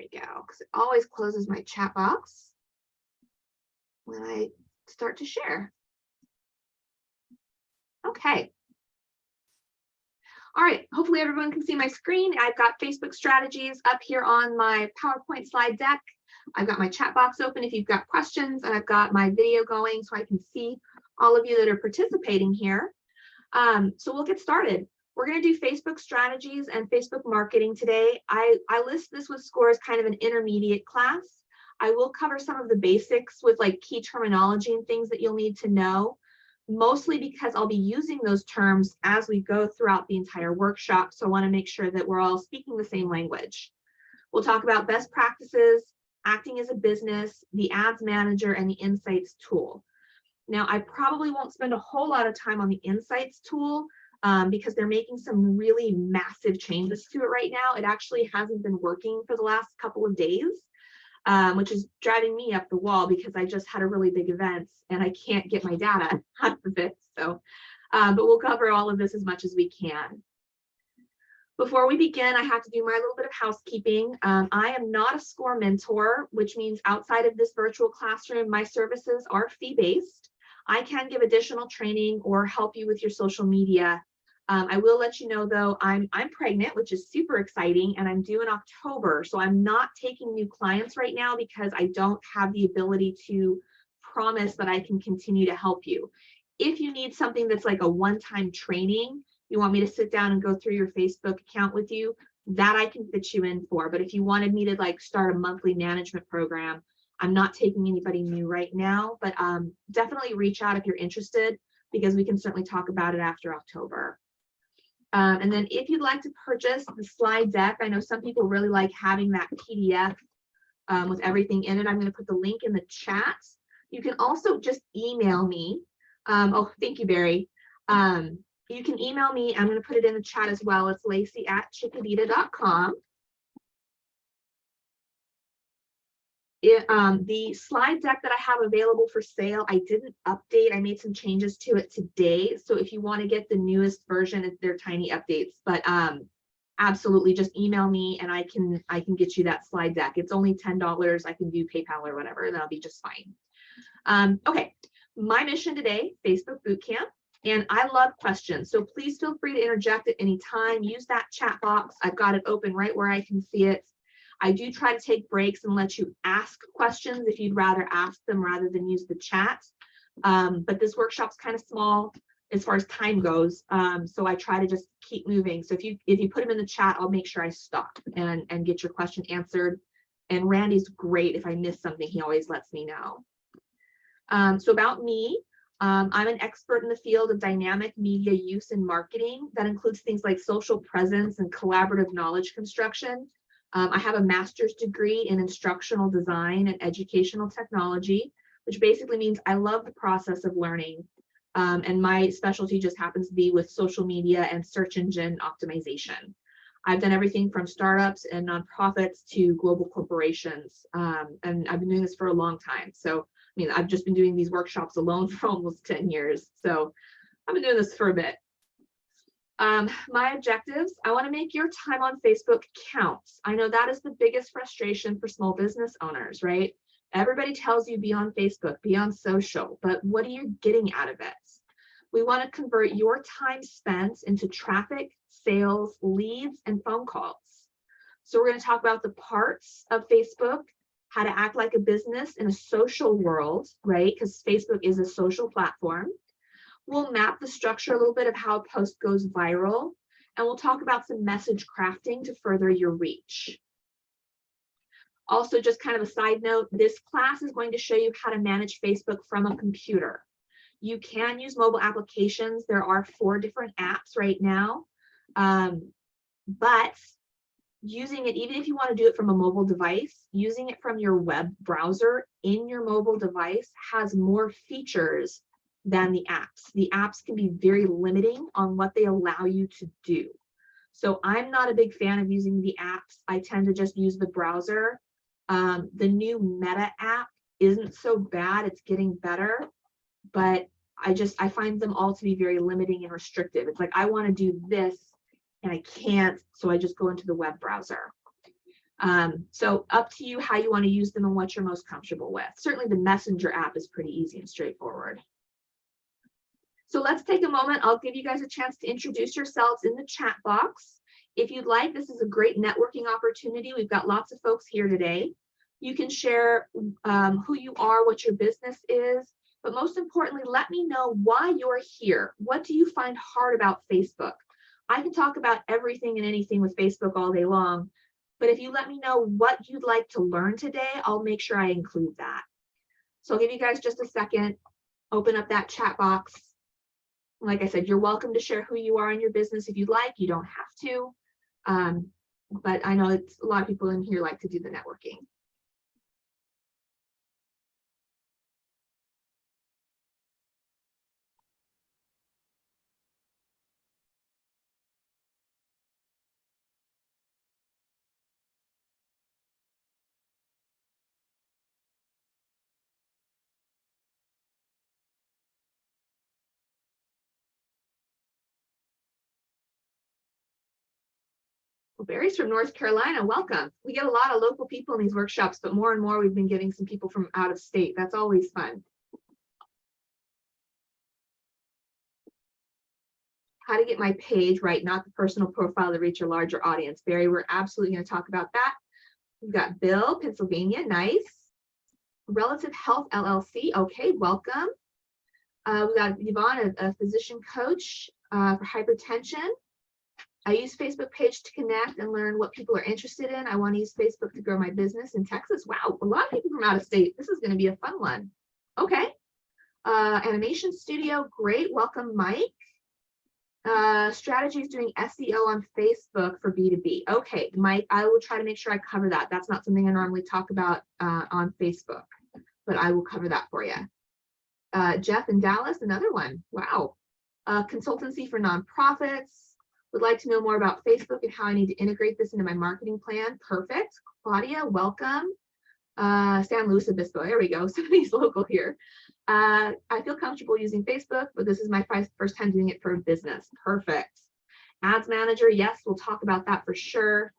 we go, because it always closes my chat box when I start to share. Okay. All right, hopefully everyone can see my screen. I've got Facebook strategies up here on my PowerPoint slide deck. I've got my chat box open if you've got questions, and I've got my video going so I can see all of you that are participating here. So we'll get started. We're going to do Facebook strategies and Facebook marketing today. I list this with SCORE as kind of an intermediate class. I will cover some of the basics with like key terminology and things that you'll need to know, mostly because I'll be using those terms as we go throughout the entire workshop. So I want to make sure that we're all speaking the same language. We'll talk about best practices, acting as a business, the ads manager, and the insights tool. Now, I probably won't spend a whole lot of time on the insights tool because they're making some really massive changes to it right now. It actually hasn't been working for the last couple of days, which is driving me up the wall because I just had a really big event and I can't get my data out of it. So, but we'll cover all of this as much as we can. Before we begin, I have to do my little bit of housekeeping. I am not a SCORE mentor, which means outside of this virtual classroom, my services are fee-based. I can give additional training or help you with your social media. I will let you know though, I'm pregnant, which is super exciting, and I'm due in October. So I'm not taking new clients right now because I don't have the ability to promise that I can continue to help you. If you need something that's like a one-time training, you want me to sit down and go through your Facebook account with you, that I can fit you in for. But if you wanted me to like start a monthly management program, I'm not taking anybody new right now, but definitely reach out if you're interested because we can certainly talk about it after October. And then if you'd like to purchase the slide deck, I know some people really like having that PDF with everything in it. I'm going to put the link in the chat. You can also just email me. Oh, thank you, Barry. You can email me. I'm going to put it in the chat as well. It's Lacey@chickadita.com. The slide deck that I have available for sale, I didn't update. I made some changes to it today. So if you want to get the newest version, they're tiny updates. But absolutely, just email me and I can get you that slide deck. It's only $10. I can do PayPal or whatever, and that'll be just fine. Okay, my mission today, Facebook Bootcamp. And I love questions, so please feel free to interject at any time. Use that chat box. I've got it open right where I can see it. I do try to take breaks and let you ask questions if you'd rather ask them rather than use the chat. But this workshop's kind of small as far as time goes, so I try to just keep moving. So if you put them in the chat, I'll make sure I stop and get your question answered. And Randy's great. If I miss something, he always lets me know. So about me. I'm an expert in the field of dynamic media use and marketing. That includes things like social presence and collaborative knowledge construction. I have a master's degree in instructional design and educational technology, which basically means I love the process of learning. And my specialty just happens to be with social media and search engine optimization. I've done everything from startups and nonprofits to global corporations. And I've been doing this for a long time. So I mean, I've just been doing these workshops alone for almost 10 years. So I've been doing this for a bit. My objectives, I want to make your time on Facebook count. I know that is the biggest frustration for small business owners, right? Everybody tells you be on Facebook, be on social, but what are you getting out of it? We want to convert your time spent into traffic, sales, leads, and phone calls. So we're going to talk about the parts of Facebook, how to act like a business in a social world, right? Because Facebook is a social platform. We'll map the structure a little bit of how a post goes viral, and we'll talk about some message crafting to further your reach. Also, just kind of a side note, this class is going to show you how to manage Facebook from a computer. You can use mobile applications. There are 4 different apps right now, but using it, even if you want to do it from a mobile device, using it from your web browser in your mobile device has more features than the apps. The apps can be very limiting on what they allow you to do. So I'm not a big fan of using the apps. I tend to just use the browser. The new Meta app isn't so bad. It's getting better, but I find them all to be very limiting and restrictive. It's like, I want to do this and I can't, so I just go into the web browser. So up to you how you want to use them and what you're most comfortable with. Certainly the Messenger app is pretty easy and straightforward. So let's take a moment. I'll give you guys a chance to introduce yourselves in the chat box. If you'd like, this is a great networking opportunity. We've got lots of folks here today. You can share who you are, what your business is, but most importantly, let me know why you're here. What do you find hard about Facebook? I can talk about everything and anything with Facebook all day long, but if you let me know what you'd like to learn today, I'll make sure I include that. So I'll give you guys just a second, open up that chat box. Like I said, you're welcome to share who you are in your business if you'd like. You don't have to, but I know it's a lot of people in here like to do the networking. Well, Barry's from North Carolina. Welcome. We get a lot of local people in these workshops, but more and more we've been getting some people from out of state. That's always fun. How to get my page right, not the personal profile to reach a larger audience. Barry, we're absolutely going to talk about that. We've got Bill, Pennsylvania. Nice. Relative Health LLC. Okay, welcome. We've got Yvonne, a physician coach for hypertension. I use Facebook page to connect and learn what people are interested in. I want to use Facebook to grow my business in Texas. Wow, a lot of people from out of state. This is going to be a fun one. Okay. Animation studio. Great. Welcome, Mike. Strategies doing SEO on Facebook for B2B. Okay, Mike, I will try to make sure I cover that. That's not something I normally talk about on Facebook, but I will cover that for you. Jeff in Dallas, another one. Wow. Consultancy for nonprofits. Would like to know more about Facebook and how I need to integrate this into my marketing plan. Perfect. Claudia, welcome. San Luis Obispo, there we go. Somebody's local here. I feel comfortable using Facebook, but this is my first time doing it for a business. Perfect. Ads manager, yes, we'll talk about that for sure.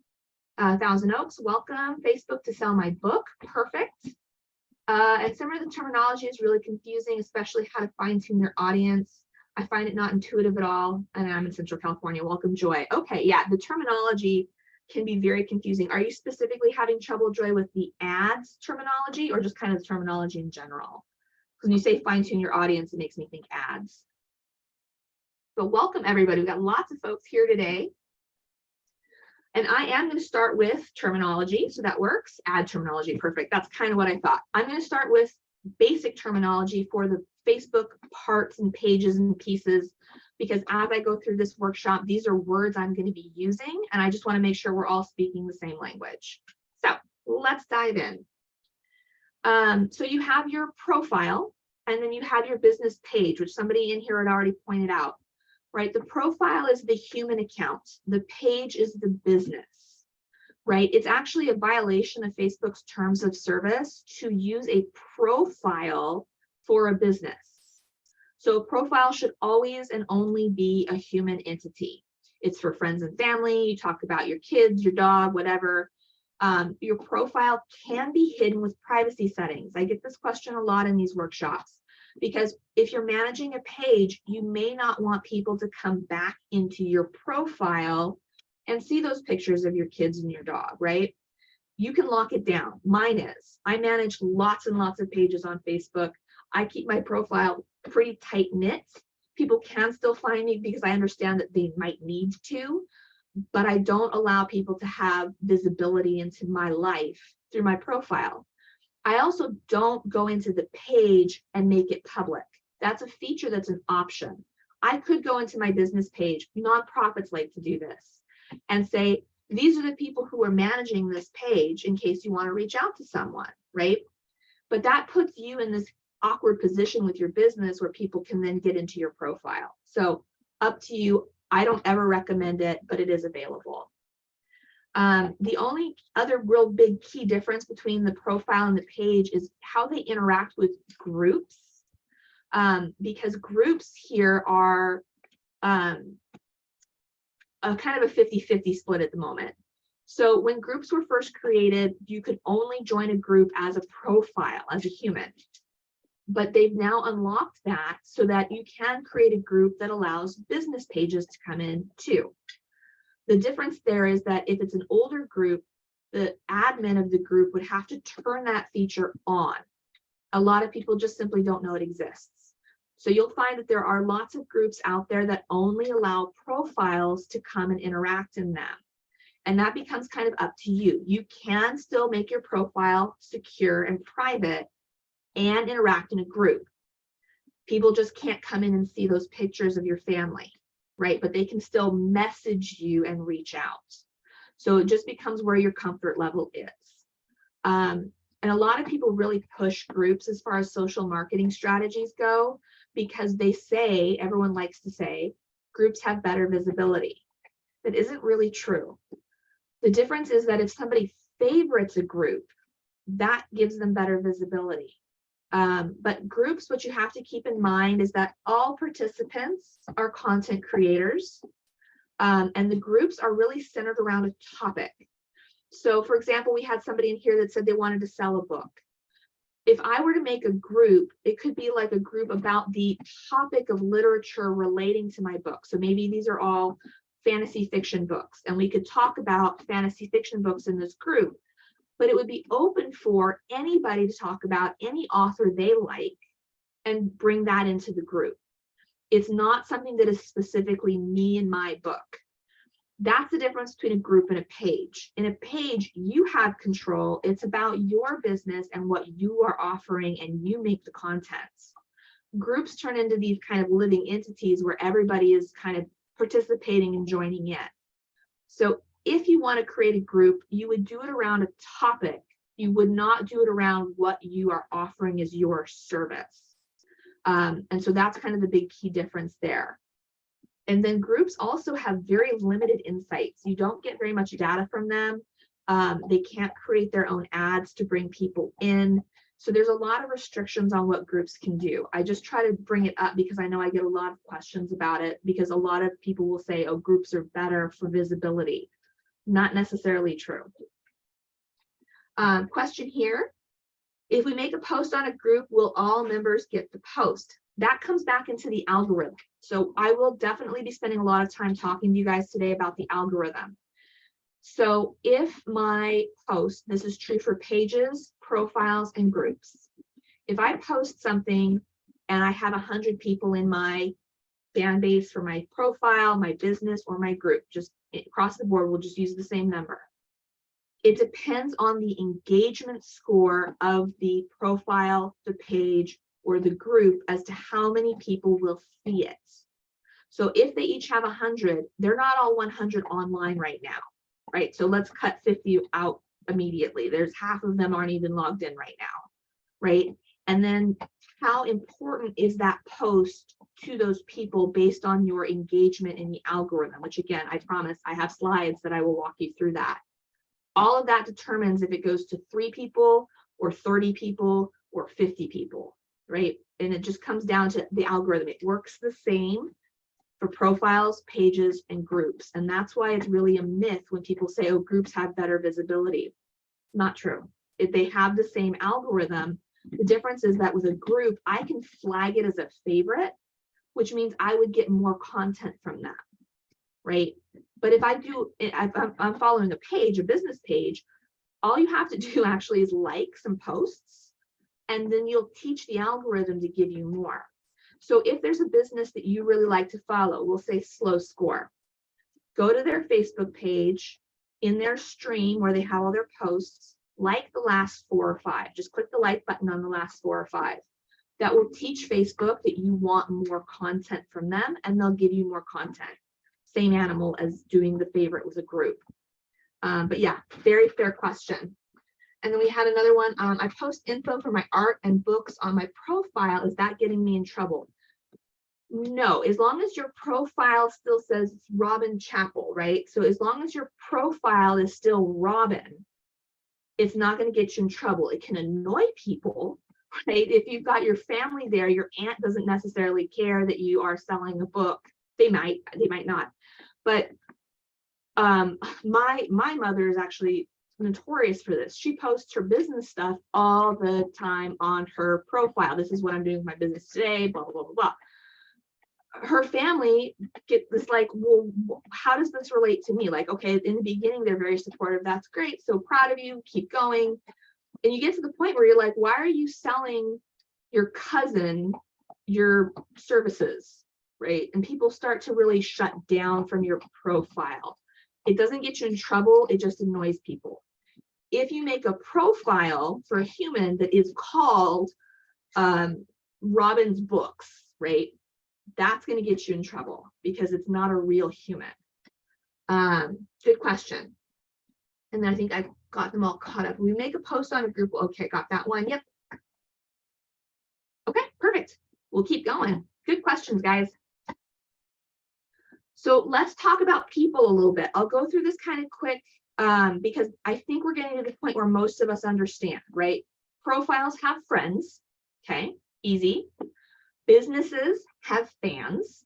Thousand Oaks, welcome. Facebook to sell my book. Perfect. And some of the terminology is really confusing, especially how to fine tune your audience. I find it not intuitive at all. And I'm in Central California. Welcome, Joy. Okay, yeah, the terminology can be very confusing. Are you specifically having trouble, Joy, with the ads terminology or just kind of the terminology in general? When you say fine tune your audience, it makes me think ads. But welcome, everybody. We've got lots of folks here today. And I am going to start with terminology. So that works. Ad terminology. Perfect. That's kind of what I thought. I'm going to start with basic terminology for the Facebook parts and pages and pieces, because as I go through this workshop, these are words I'm going to be using, and I just want to make sure we're all speaking the same language. So let's dive in. So you have your profile, and then you have your business page, which somebody in here had already pointed out, right? The profile is the human account. The page is the business. Right? It's actually a violation of Facebook's terms of service to use a profile for a business. So a profile should always and only be a human entity. It's for friends and family. You talk about your kids, your dog, whatever. Your profile can be hidden with privacy settings. I get this question a lot in these workshops, because if you're managing a page, you may not want people to come back into your profile and see those pictures of your kids and your dog, right? You can lock it down. Mine is. I manage lots and lots of pages on Facebook. I keep my profile pretty tight knit. People can still find me because I understand that they might need to, but I don't allow people to have visibility into my life through my profile. I also don't go into the page and make it public. That's a feature that's an option. I could go into my business page. Nonprofits like to do this and say, these are the people who are managing this page in case you want to reach out to someone, right? But that puts you in this awkward position with your business where people can then get into your profile. So up to you. I don't ever recommend it, but it is available. The only other real big key difference between the profile and the page is how they interact with groups, because groups here are a kind of a 50-50 split at the moment. So when groups were first created, you could only join a group as a profile, as a human. But they've now unlocked that so that you can create a group that allows business pages to come in too. The difference there is that if it's an older group, the admin of the group would have to turn that feature on. A lot of people just simply don't know it exists. So you'll find that there are lots of groups out there that only allow profiles to come and interact in them. And that becomes kind of up to you. You can still make your profile secure and private and interact in a group. People just can't come in and see those pictures of your family, right? But they can still message you and reach out. So it just becomes where your comfort level is. And a lot of people really push groups as far as social marketing strategies go, because they say, everyone likes to say, groups have better visibility. That isn't really true. The difference is that if somebody favorites a group, that gives them better visibility. But groups, what you have to keep in mind is that all participants are content creators, and the groups are really centered around a topic. So for example, we had somebody in here that said they wanted to sell a book. If I were to make a group, it could be like a group about the topic of literature relating to my book. So maybe these are all fantasy fiction books, and we could talk about fantasy fiction books in this group. But it would be open for anybody to talk about any author they like and bring that into the group. It's not something that is specifically me and my book. That's the difference between a group and a page. In a page, you have control. It's about your business and what you are offering, and you make the contents. Groups turn into these kind of living entities where everybody is kind of participating and joining in. So if you want to create a group, you would do it around a topic. You would not do it around what you are offering as your service. And so that's kind of the big key difference there. And then groups also have very limited insights. You don't get very much data from them. They can't create their own ads to bring people in. So there's a lot of restrictions on what groups can do. I just try to bring it up because I know I get a lot of questions about it, because a lot of people will say, oh, groups are better for visibility. Not necessarily true. Question here. If we make a post on a group, will all members get the post? That comes back into the algorithm. So I will definitely be spending a lot of time talking to you guys today about the algorithm. So if my post, this is true for pages, profiles, and groups. If I post something and I have 100 people in my fan base for my profile, my business, or my group, just across the board, we'll just use the same number. It depends on the engagement score of the profile, the page, or the group as to how many people will see it. So if they each have 100, they're not all 100 online right now, right? So let's cut 50 out immediately. There's half of them aren't even logged in right now, right? And then how important is that post to those people based on your engagement in the algorithm, which again, I promise I have slides that I will walk you through that. All of that determines if it goes to 3 people or 30 people or 50 people, right? And it just comes down to the algorithm. It works the same for profiles, pages, and groups. And that's why it's really a myth when people say, oh, groups have better visibility. Not true. If they have the same algorithm, the difference is that with a group, I can flag it as a favorite, which means I would get more content from that, right? But if I do, I'm following a page, a business page, all you have to do actually is like some posts, and then you'll teach the algorithm to give you more. So if there's a business that you really like to follow, we'll say SLO SCORE, go to their Facebook page, in their stream where they have all their posts, like the last 4 or 5. Just click the like button on the last 4 or 5. That will teach Facebook that you want more content from them, and they'll give you more content. Same animal as doing the favorite with a group. But yeah, very fair question. And then we had another one. I post info for my art and books on my profile. Is that getting me in trouble? No, as long as your profile still says Robin Chapel, right? So as long as your profile is still Robin, it's not going to get you in trouble. It can annoy people, right? If you've got your family there, your aunt doesn't necessarily care that you are selling a book. They might not. But My mother is actually notorious for this. She posts her business stuff all the time on her profile. This is what I'm doing with my business today, blah, blah, blah, blah, blah. Her family get this like, well, how does this relate to me? Like, okay, in the beginning, they're very supportive. That's great. So proud of you. Keep going. And you get to the point where you're like, why are you selling your cousin your services, right? And people start to really shut down from your profile. It doesn't get you in trouble. It just annoys people. If you make a profile for a human that is called Robin's Books, right? That's going to get you in trouble because it's not a real human. Good question. And then I think I got them all caught up. We make a post on a group. Okay, got that one. Yep. Okay, perfect. We'll keep going. Good questions, guys. So let's talk about people a little bit. I'll go through this kind of quick because I think we're getting to the point where most of us understand, right? Profiles have friends. Okay, easy. Businesses have fans,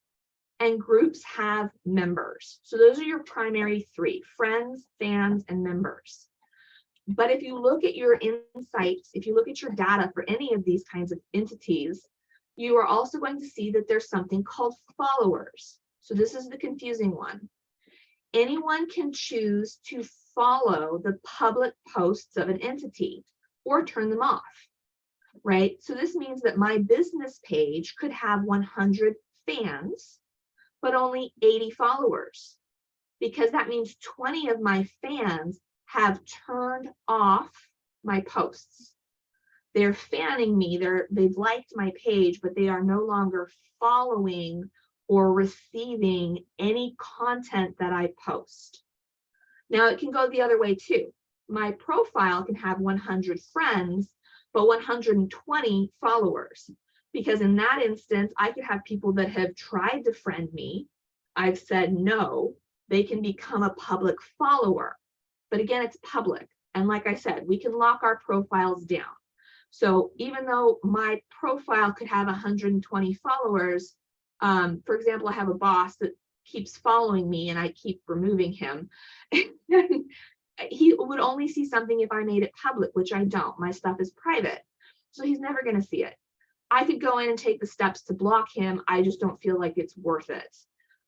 and groups have members. So those are your primary three: friends, fans, and members. But if you look at your insights, if you look at your data for any of these kinds of entities, you are also going to see that there's something called followers. So this is the confusing one. Anyone can choose to follow the public posts of an entity or turn them off. Right? So this means that my business page could have 100 fans, but only 80 followers, because that means 20 of my fans have turned off my posts. They're fanning me, they've liked my page, but they are no longer following or receiving any content that I post. Now it can go the other way too. My profile can have 100 friends, but 120 followers, because in that instance, I could have people that have tried to friend me. I've said no, they can become a public follower. But again, it's public. And like I said, we can lock our profiles down. So even though my profile could have 120 followers, for example, I have a boss that keeps following me and I keep removing him. He would only see something if I made it public, which I don't. My stuff is private, so he's never going to see it. I could go in and take the steps to block him. I just don't feel like it's worth it.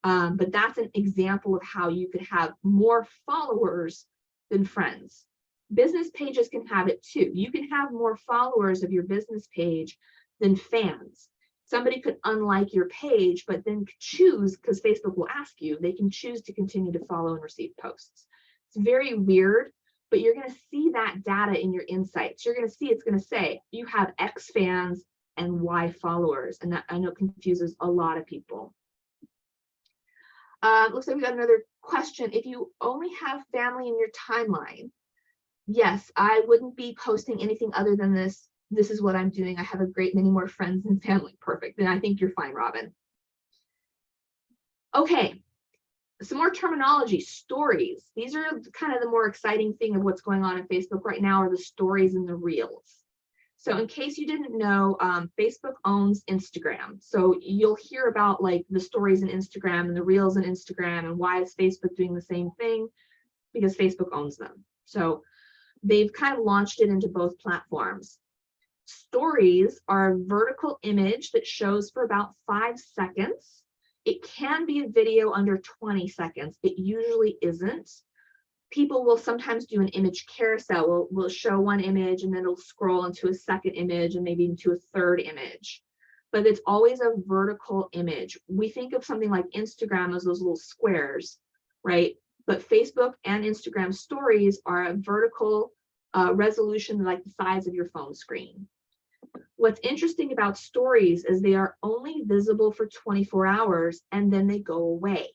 But that's an example of how you could have more followers than friends. Business pages can have it too. You can have more followers of your business page than fans. Somebody could unlike your page, but then choose, because Facebook will ask you, they can choose to continue to follow and receive posts. It's very weird, but you're going to see that data in your insights. You're going to see it's going to say you have X fans and Y followers, and that I know confuses a lot of people. Looks like we got another question. If you only have family in your timeline, yes, I wouldn't be posting anything other than this. This is what I'm doing. I have a great many more friends and family. Perfect. Then I think you're fine, Robin. Okay. Some more terminology, stories. These are kind of the more exciting thing of what's going on in Facebook right now, are the stories and the reels. So in case you didn't know, Facebook owns Instagram. So you'll hear about like the stories in Instagram and the reels in Instagram, and why is Facebook doing the same thing? Because Facebook owns them. So they've kind of launched it into both platforms. Stories are a vertical image that shows for about 5 seconds. It can be a video under 20 seconds. It usually isn't. People will sometimes do an image carousel. We'll show one image and then it'll scroll into a second image and maybe into a third image. But it's always a vertical image. We think of something like Instagram as those little squares, right? But Facebook and Instagram stories are a vertical resolution like the size of your phone screen. What's interesting about stories is they are only visible for 24 hours and then they go away.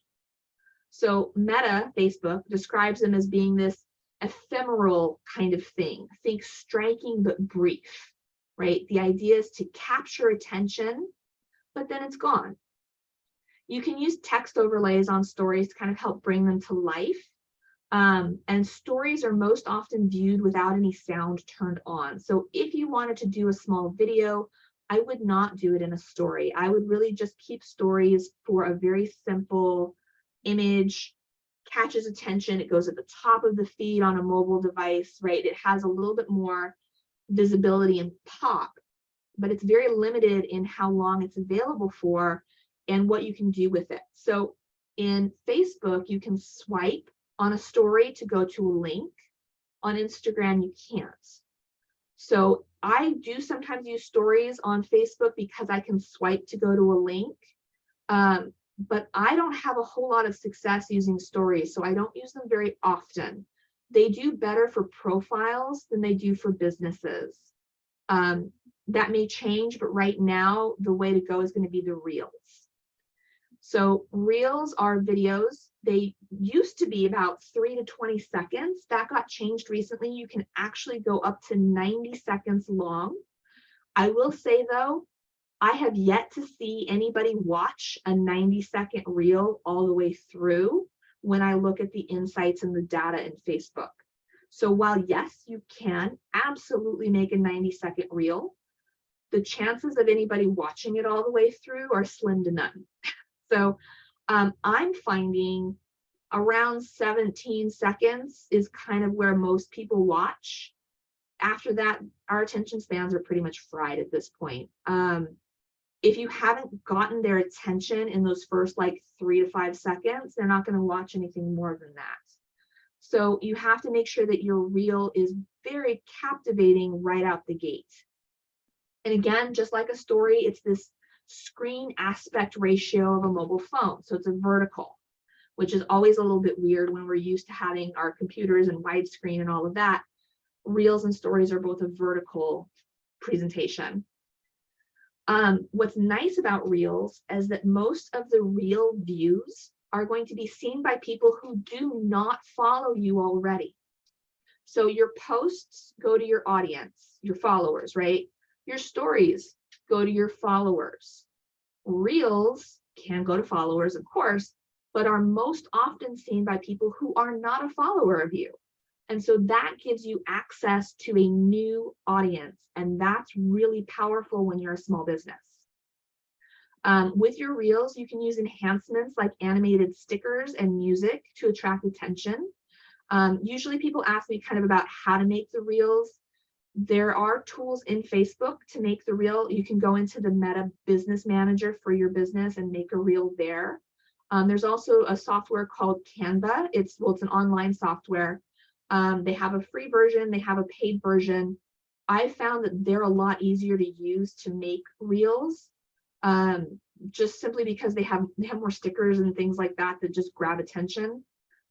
So Meta, Facebook, describes them as being this ephemeral kind of thing. Think striking but brief, right? The idea is to capture attention, but then it's gone. You can use text overlays on stories to kind of help bring them to life. And stories are most often viewed without any sound turned on. So if you wanted to do a small video, I would not do it in a story. I would really just keep stories for a very simple image, catches attention. It goes at the top of the feed on a mobile device, right? It has a little bit more visibility and pop, but it's very limited in how long it's available for and what you can do with it. So in Facebook, you can swipe on a story to go to a link. On Instagram, you can't. So I do sometimes use stories on Facebook because I can swipe to go to a link. But I don't have a whole lot of success using stories, so I don't use them very often. They do better for profiles than they do for businesses. That may change, but right now the way to go is going to be the reels. So reels are videos. They used to be about 3 to 20 seconds. That got changed recently. You can actually go up to 90 seconds long. I will say though, I have yet to see anybody watch a 90-second reel all the way through when I look at the insights and the data in Facebook. So while yes, you can absolutely make a 90-second reel, the chances of anybody watching it all the way through are slim to none. So I'm finding around 17 seconds is kind of where most people watch. After that, our attention spans are pretty much fried at this point. If you haven't gotten their attention in those first like 3 to 5 seconds, they're not going to watch anything more than that. So you have to make sure that your reel is very captivating right out the gate. And again, just like a story, it's this screen aspect ratio of a mobile phone. So it's a vertical, which is always a little bit weird when we're used to having our computers and widescreen and all of that. Reels and stories are both a vertical presentation. What's nice about reels is that most of the reel views are going to be seen by people who do not follow you already. So your posts go to your audience, your followers, right? Your stories go to your followers. Reels can go to followers, of course, but are most often seen by people who are not a follower of you. And so that gives you access to a new audience. And that's really powerful when you're a small business. With your reels, you can use enhancements like animated stickers and music to attract attention. Usually people ask me kind of about how to make the reels. There are tools in Facebook to make the reel. You can go into the Meta Business Manager for your business and make a reel there. There's also a software called Canva. It's an online software. They have a free version, they have a paid version. I found that they're a lot easier to use to make reels, just simply because they have more stickers and things like that that just grab attention.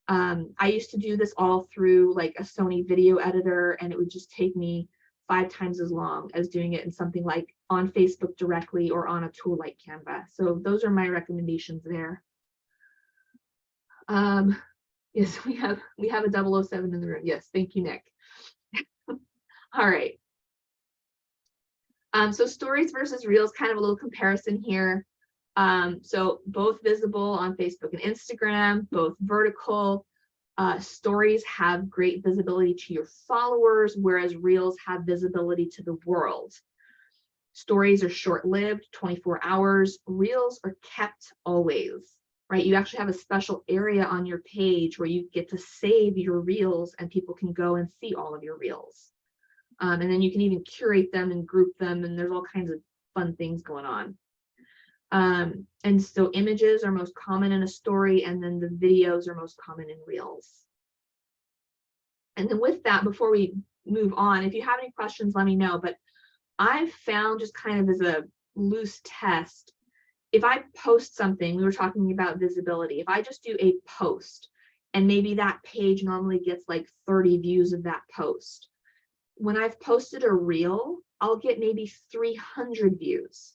I used to do this all through like a Sony video editor, and it would just take me 5 times as long as doing it in something like on Facebook directly or on a tool like Canva. So those are my recommendations there. Yes, we have a 007 in the room. Yes, thank you, Nick. All right. So stories versus reels, kind of a little comparison here. So both visible on Facebook and Instagram, both vertical. Stories have great visibility to your followers, whereas reels have visibility to the world. Stories are short-lived, 24 hours. Reels are kept always. Right? You actually have a special area on your page where you get to save your reels and people can go and see all of your reels. And then you can even curate them and group them, and there's all kinds of fun things going on. And so images are most common in a story, and then the videos are most common in reels. And then with that, before we move on, if you have any questions, let me know. But I've found, just kind of as a loose test, if I post something, we were talking about visibility, if I just do a post and maybe that page normally gets like 30 views of that post, when I've posted a reel, I'll get maybe 300 views.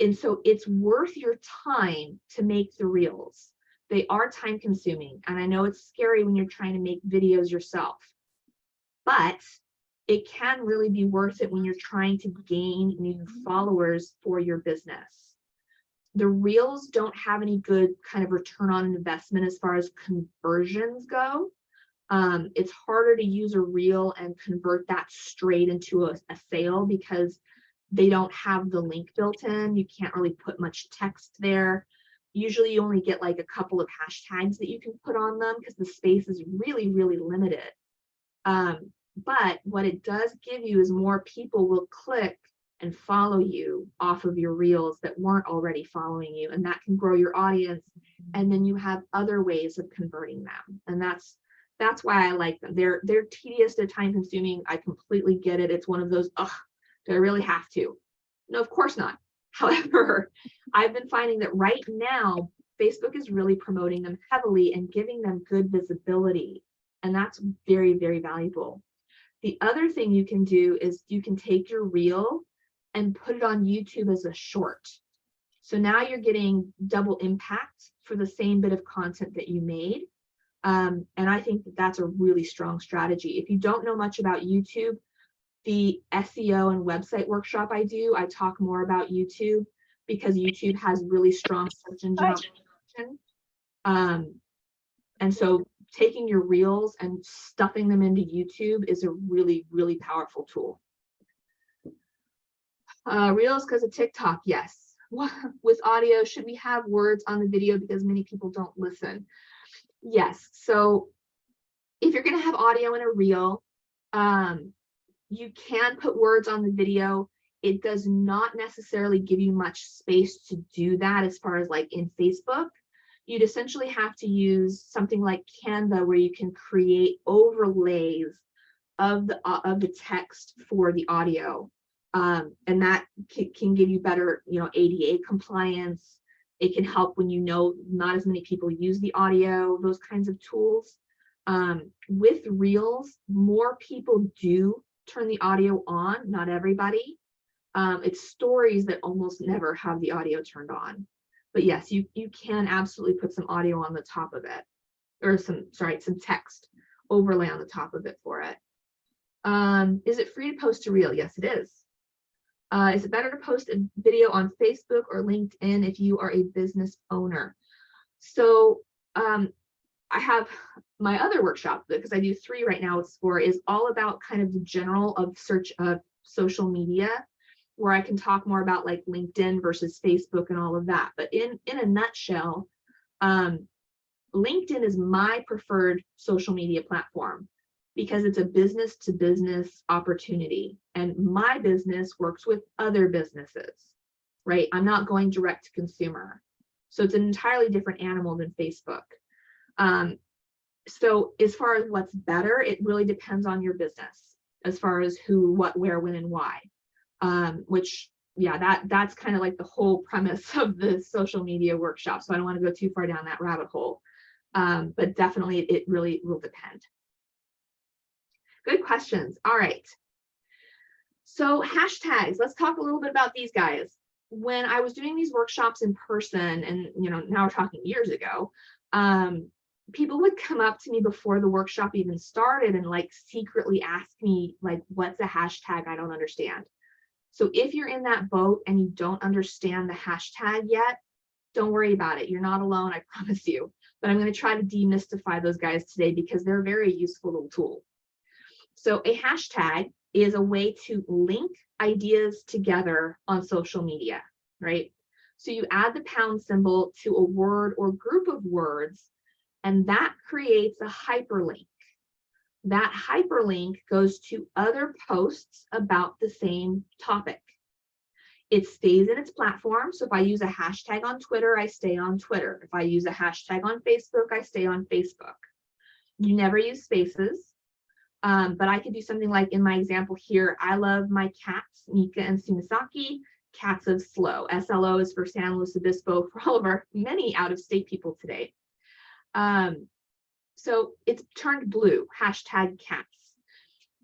And so it's worth your time to make the reels. They are time consuming. And I know it's scary when you're trying to make videos yourself, but it can really be worth it when you're trying to gain new followers for your business. The reels don't have any good kind of return on investment as far as conversions go. It's harder to use a reel and convert that straight into a sale because they don't have the link built in. You can't really put much text there. Usually you only get like a couple of hashtags that you can put on them because the space is really, really limited. But what it does give you is more people will click and follow you off of your reels that weren't already following you, and that can grow your audience. And then you have other ways of converting them, and that's why I like them. They're tedious, they're time consuming. I completely get it. It's one of those, ugh, do I really have to? No, of course not. However, I've been finding that right now Facebook is really promoting them heavily and giving them good visibility, and that's very, very valuable. The other thing you can do is you can take your reel and put it on YouTube as a short. So now you're getting double impact for the same bit of content that you made. And I think that that's a really strong strategy. If you don't know much about YouTube, the SEO and website workshop I do, I talk more about YouTube because YouTube has really strong search engine optimization. And so taking your reels and stuffing them into YouTube is a really, really powerful tool. Reels because of TikTok, yes. With audio, should we have words on the video because many people don't listen? Yes. So if you're going to have audio in a reel, you can put words on the video. It does not necessarily give you much space to do that as far as like in Facebook. You'd essentially have to use something like Canva where you can create overlays of the text for the audio. And that can give you better, ADA compliance. It can help when not as many people use the audio, those kinds of tools. With Reels, more people do turn the audio on, not everybody. It's stories that almost never have the audio turned on. But yes, you can absolutely put some audio on the top of it, or some text overlay on the top of it for it. Is it free to post to Reel? Yes, it is. Is it better to post a video on Facebook or LinkedIn if you are a business owner? So I have my other workshop, because I do 3 right now with SCORE, is all about kind of the general of search of social media, where I can talk more about like LinkedIn versus Facebook and all of that. But in a nutshell, LinkedIn is my preferred social media platform because it's a business to business opportunity, and my business works with other businesses, right? I'm not going direct to consumer. So it's an entirely different animal than Facebook. So as far as what's better, it really depends on your business as far as who, what, where, when, and why. Which, yeah, that's kind of like the whole premise of the social media workshop. So I don't want to go too far down that rabbit hole. But definitely it really will depend. Good questions. All right. So hashtags, let's talk a little bit about these guys. When I was doing these workshops in person, and now we're talking years ago, people would come up to me before the workshop even started and like secretly ask me like, what's a hashtag? I don't understand. So if you're in that boat and you don't understand the hashtag yet, don't worry about it. You're not alone, I promise you. But I'm going to try to demystify those guys today because they're a very useful little tool. So a hashtag is a way to link ideas together on social media, right? So you add the pound symbol to a word or group of words, and that creates a hyperlink. That hyperlink goes to other posts about the same topic. It stays in its platform. So if I use a hashtag on Twitter, I stay on Twitter. If I use a hashtag on Facebook, I stay on Facebook. You never use spaces. But I could do something like in my example here, I love my cats, Nika and Sumisaki, cats of SLO. SLO is for San Luis Obispo for all of our many out-of-state people today. So it's turned blue, hashtag cats.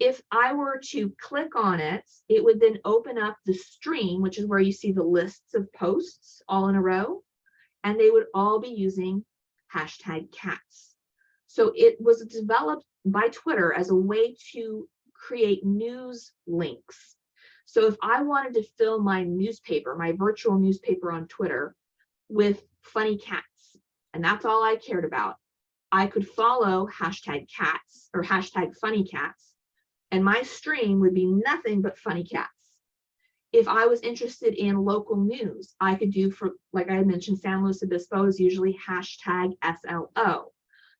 If I were to click on it, it would then open up the stream, which is where you see the lists of posts all in a row, and they would all be using hashtag cats. So it was developed by Twitter as a way to create news links. So if I wanted to fill my newspaper, my virtual newspaper on Twitter, with funny cats, and that's all I cared about, I could follow hashtag cats or hashtag funny cats, and my stream would be nothing but funny cats. If I was interested in local news, I could do, for, like I mentioned, San Luis Obispo is usually hashtag SLO.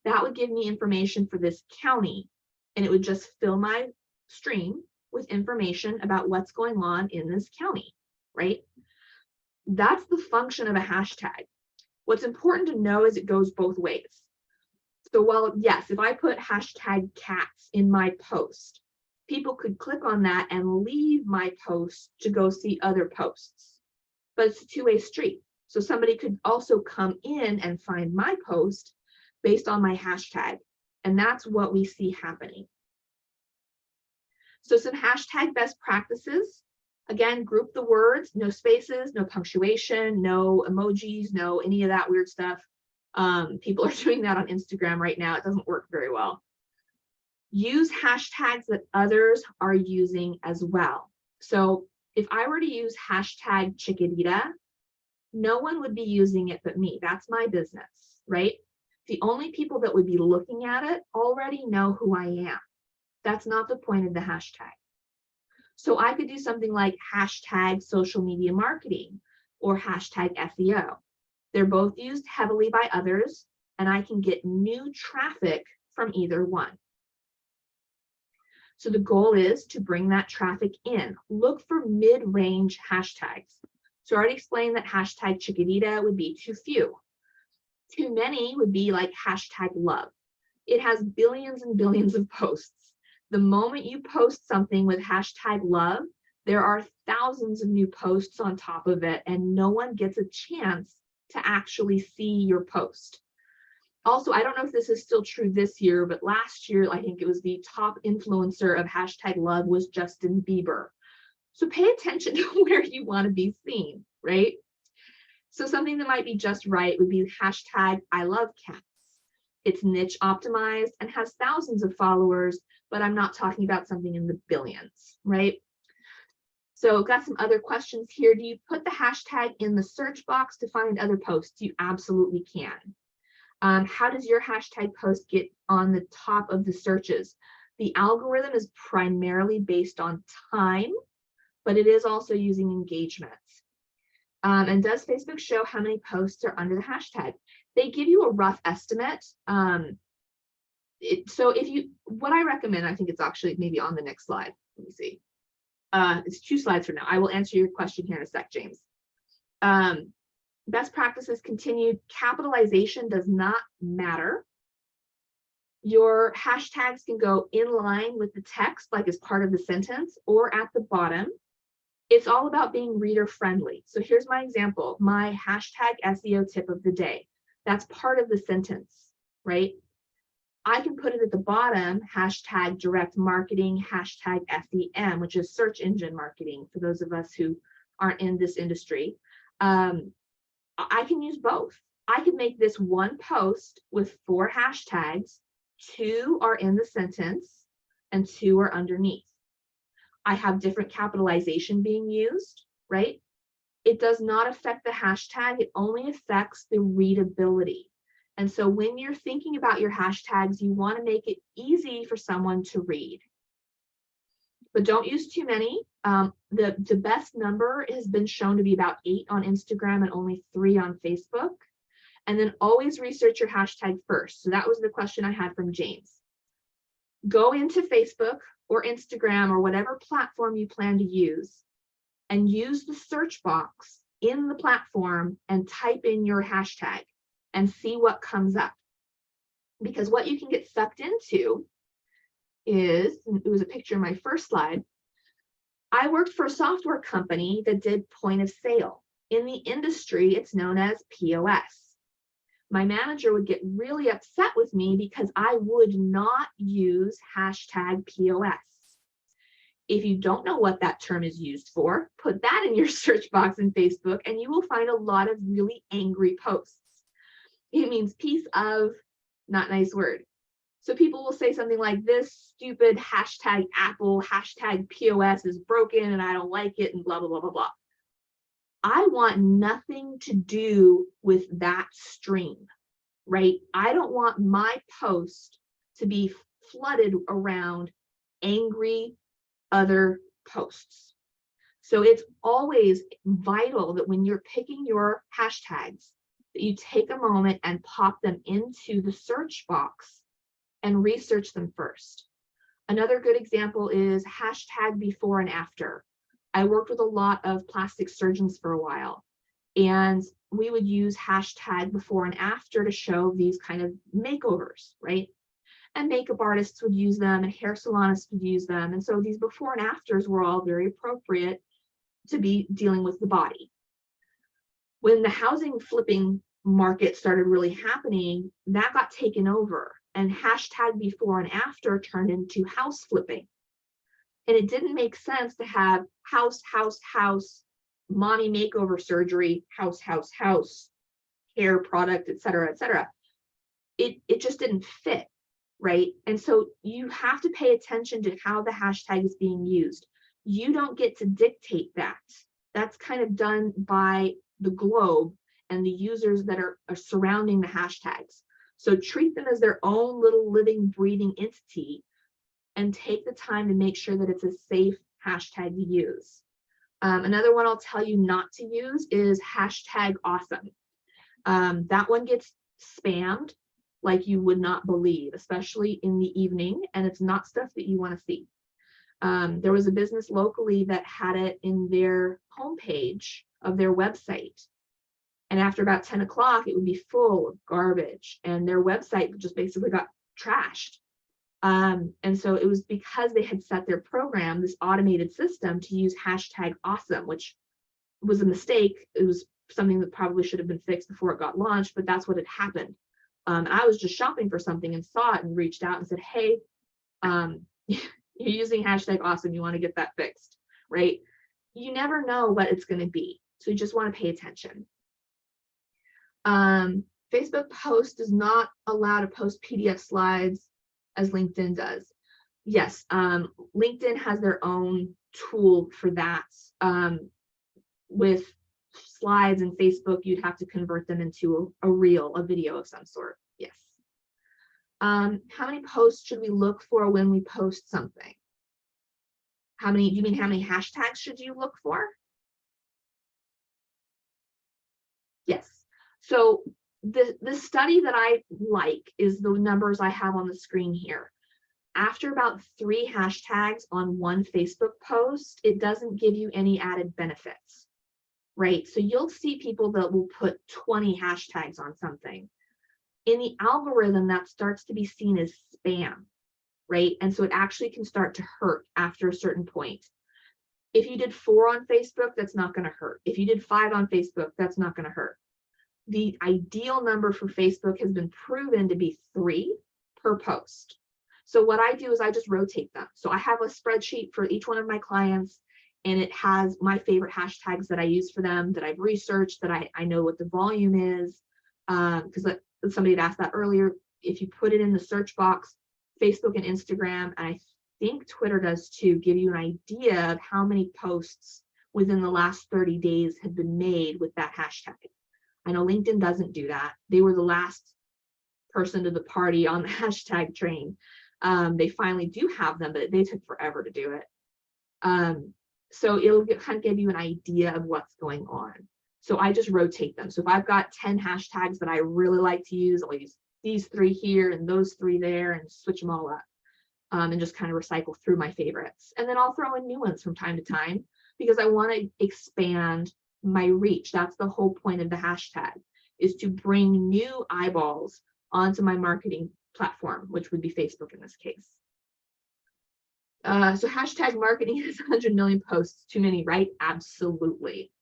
That would give me information for this county, and it would just fill my stream with information about what's going on in this county, right? That's the function of a hashtag. What's important to know is it goes both ways. So while, yes, if I put hashtag cats in my post, people could click on that and leave my post to go see other posts. But it's a two-way street. So somebody could also come in and find my post based on my hashtag. And that's what we see happening. So some hashtag best practices. Again, group the words, no spaces, no punctuation, no emojis, no any of that weird stuff. People are doing that on Instagram right now. It doesn't work very well. Use hashtags that others are using as well. So if I were to use hashtag chiquitita, no one would be using it but me. That's my business, right? The only people that would be looking at it already know who I am. That's not the point of the hashtag. So I could do something like hashtag social media marketing or hashtag SEO. They're both used heavily by others, and I can get new traffic from either one. So the goal is to bring that traffic in. Look for mid-range hashtags. So I already explained that hashtag chiquitita would be too few. Too many would be like hashtag love. It has billions and billions of posts. The moment you post something with hashtag love, there are thousands of new posts on top of it, and no one gets a chance to actually see your post. Also, I don't know if this is still true this year, but last year, I think it was the top influencer of hashtag love was Justin Bieber. So pay attention to where you want to be seen, right? So something that might be just right would be hashtag I love cats. It's niche optimized and has thousands of followers, but I'm not talking about something in the billions, right? So got some other questions here. Do you put the hashtag in the search box to find other posts? You absolutely can. How does your hashtag post get on the top of the searches? The algorithm is primarily based on time, but it is also using engagements. And does Facebook show how many posts are under the hashtag? They give you a rough estimate. So what I recommend, I think it's actually maybe on the next slide. Let me see. It's 2 slides from now. I will answer your question here in a sec, James. Best practices continued. Capitalization does not matter. Your hashtags can go in line with the text, like as part of the sentence, or at the bottom. It's all about being reader friendly. So here's my example, my hashtag SEO tip of the day. That's part of the sentence, right? I can put it at the bottom, hashtag direct marketing, hashtag SEM, which is search engine marketing for those of us who aren't in this industry. I can use both. I could make this one post with 4 hashtags, 2 are in the sentence and 2 are underneath. I have different capitalization being used, right? It does not affect the hashtag, it only affects the readability. And so when you're thinking about your hashtags, you want to make it easy for someone to read. But don't use too many. The best number has been shown to be about 8 on Instagram and only 3 on Facebook. And then always research your hashtag first. So that was the question I had from James. Go into Facebook or Instagram or whatever platform you plan to use and use the search box in the platform and type in your hashtag and see what comes up. Because what you can get sucked into is, it was a picture in my first slide, I worked for a software company that did point of sale. In the industry, it's known as POS. My manager would get really upset with me because I would not use hashtag POS. If you don't know what that term is used for, put that in your search box in Facebook and you will find a lot of really angry posts. It means piece of, not nice word. So people will say something like, this stupid hashtag Apple, hashtag POS is broken and I don't like it and blah, blah, blah, blah, blah. I want nothing to do with that stream, right? I don't want my post to be flooded around angry other posts. So it's always vital that when you're picking your hashtags, that you take a moment and pop them into the search box and research them first. Another good example is hashtag before and after. I worked with a lot of plastic surgeons for a while, and we would use hashtag before and after to show these kind of makeovers, right? And makeup artists would use them, and hair salonists would use them. And so these before and afters were all very appropriate to be dealing with the body. When the housing flipping market started really happening, that got taken over, and hashtag before and after turned into house flipping. And it didn't make sense to have house, mommy makeover surgery, house, hair product, et cetera, et cetera. It just didn't fit, right? And so you have to pay attention to how the hashtag is being used. You don't get to dictate that. That's kind of done by the globe and the users that are surrounding the hashtags. So treat them as their own little living, breathing entity, and take the time to make sure that it's a safe hashtag to use. Another one I'll tell you not to use is hashtag awesome. That one gets spammed like you would not believe, especially in the evening, and it's not stuff that you want to see. There was a business locally that had it in their homepage of their website. And after about 10 o'clock, it would be full of garbage, and their website just basically got trashed. And so it was because they had set their program, this automated system, to use hashtag awesome, which was a mistake. It was something that probably should have been fixed before it got launched, but that's what had happened. And I was just shopping for something and saw it and reached out and said, hey, you're using hashtag awesome, you want to get that fixed, right? You never know what it's going to be, so you just want to pay attention. Facebook post does not allow to post PDF slides as LinkedIn does. Yes, LinkedIn has their own tool for that. With slides and Facebook, you'd have to convert them into a reel, a video of some sort. Yes. How many posts should we look for when we post something? How many, do you mean how many hashtags should you look for? Yes. So the study that I like is the numbers I have on the screen here. After about 3 hashtags on one Facebook post, it doesn't give you any added benefits, right? So you'll see people that will put 20 hashtags on something. In the algorithm, that starts to be seen as spam, right? And so it actually can start to hurt after a certain point. If you did 4 on Facebook, that's not going to hurt. If you did 5 on Facebook, that's not going to hurt. The ideal number for Facebook has been proven to be 3 per post. So what I do is I just rotate them. So I have a spreadsheet for each one of my clients, and it has my favorite hashtags that I use for them, that I've researched, that I know what the volume is. Because somebody had asked that earlier, if you put it in the search box, Facebook and Instagram, and I think Twitter does too, give you an idea of how many posts within the last 30 days have been made with that hashtag. I know LinkedIn doesn't do that. They were the last person to the party on the hashtag train. They finally do have them, but they took forever to do it. So it'll kind of give you an idea of what's going on. So I just rotate them. So if I've got 10 hashtags that I really like to use, I'll use these 3 here and those 3 there and switch them all up, and just kind of recycle through my favorites. And then I'll throw in new ones from time to time because I want to expand my reach. That's the whole point of the hashtag, is to bring new eyeballs onto my marketing platform, which would be Facebook in this case. So hashtag marketing is 100 million posts too many, right? Absolutely.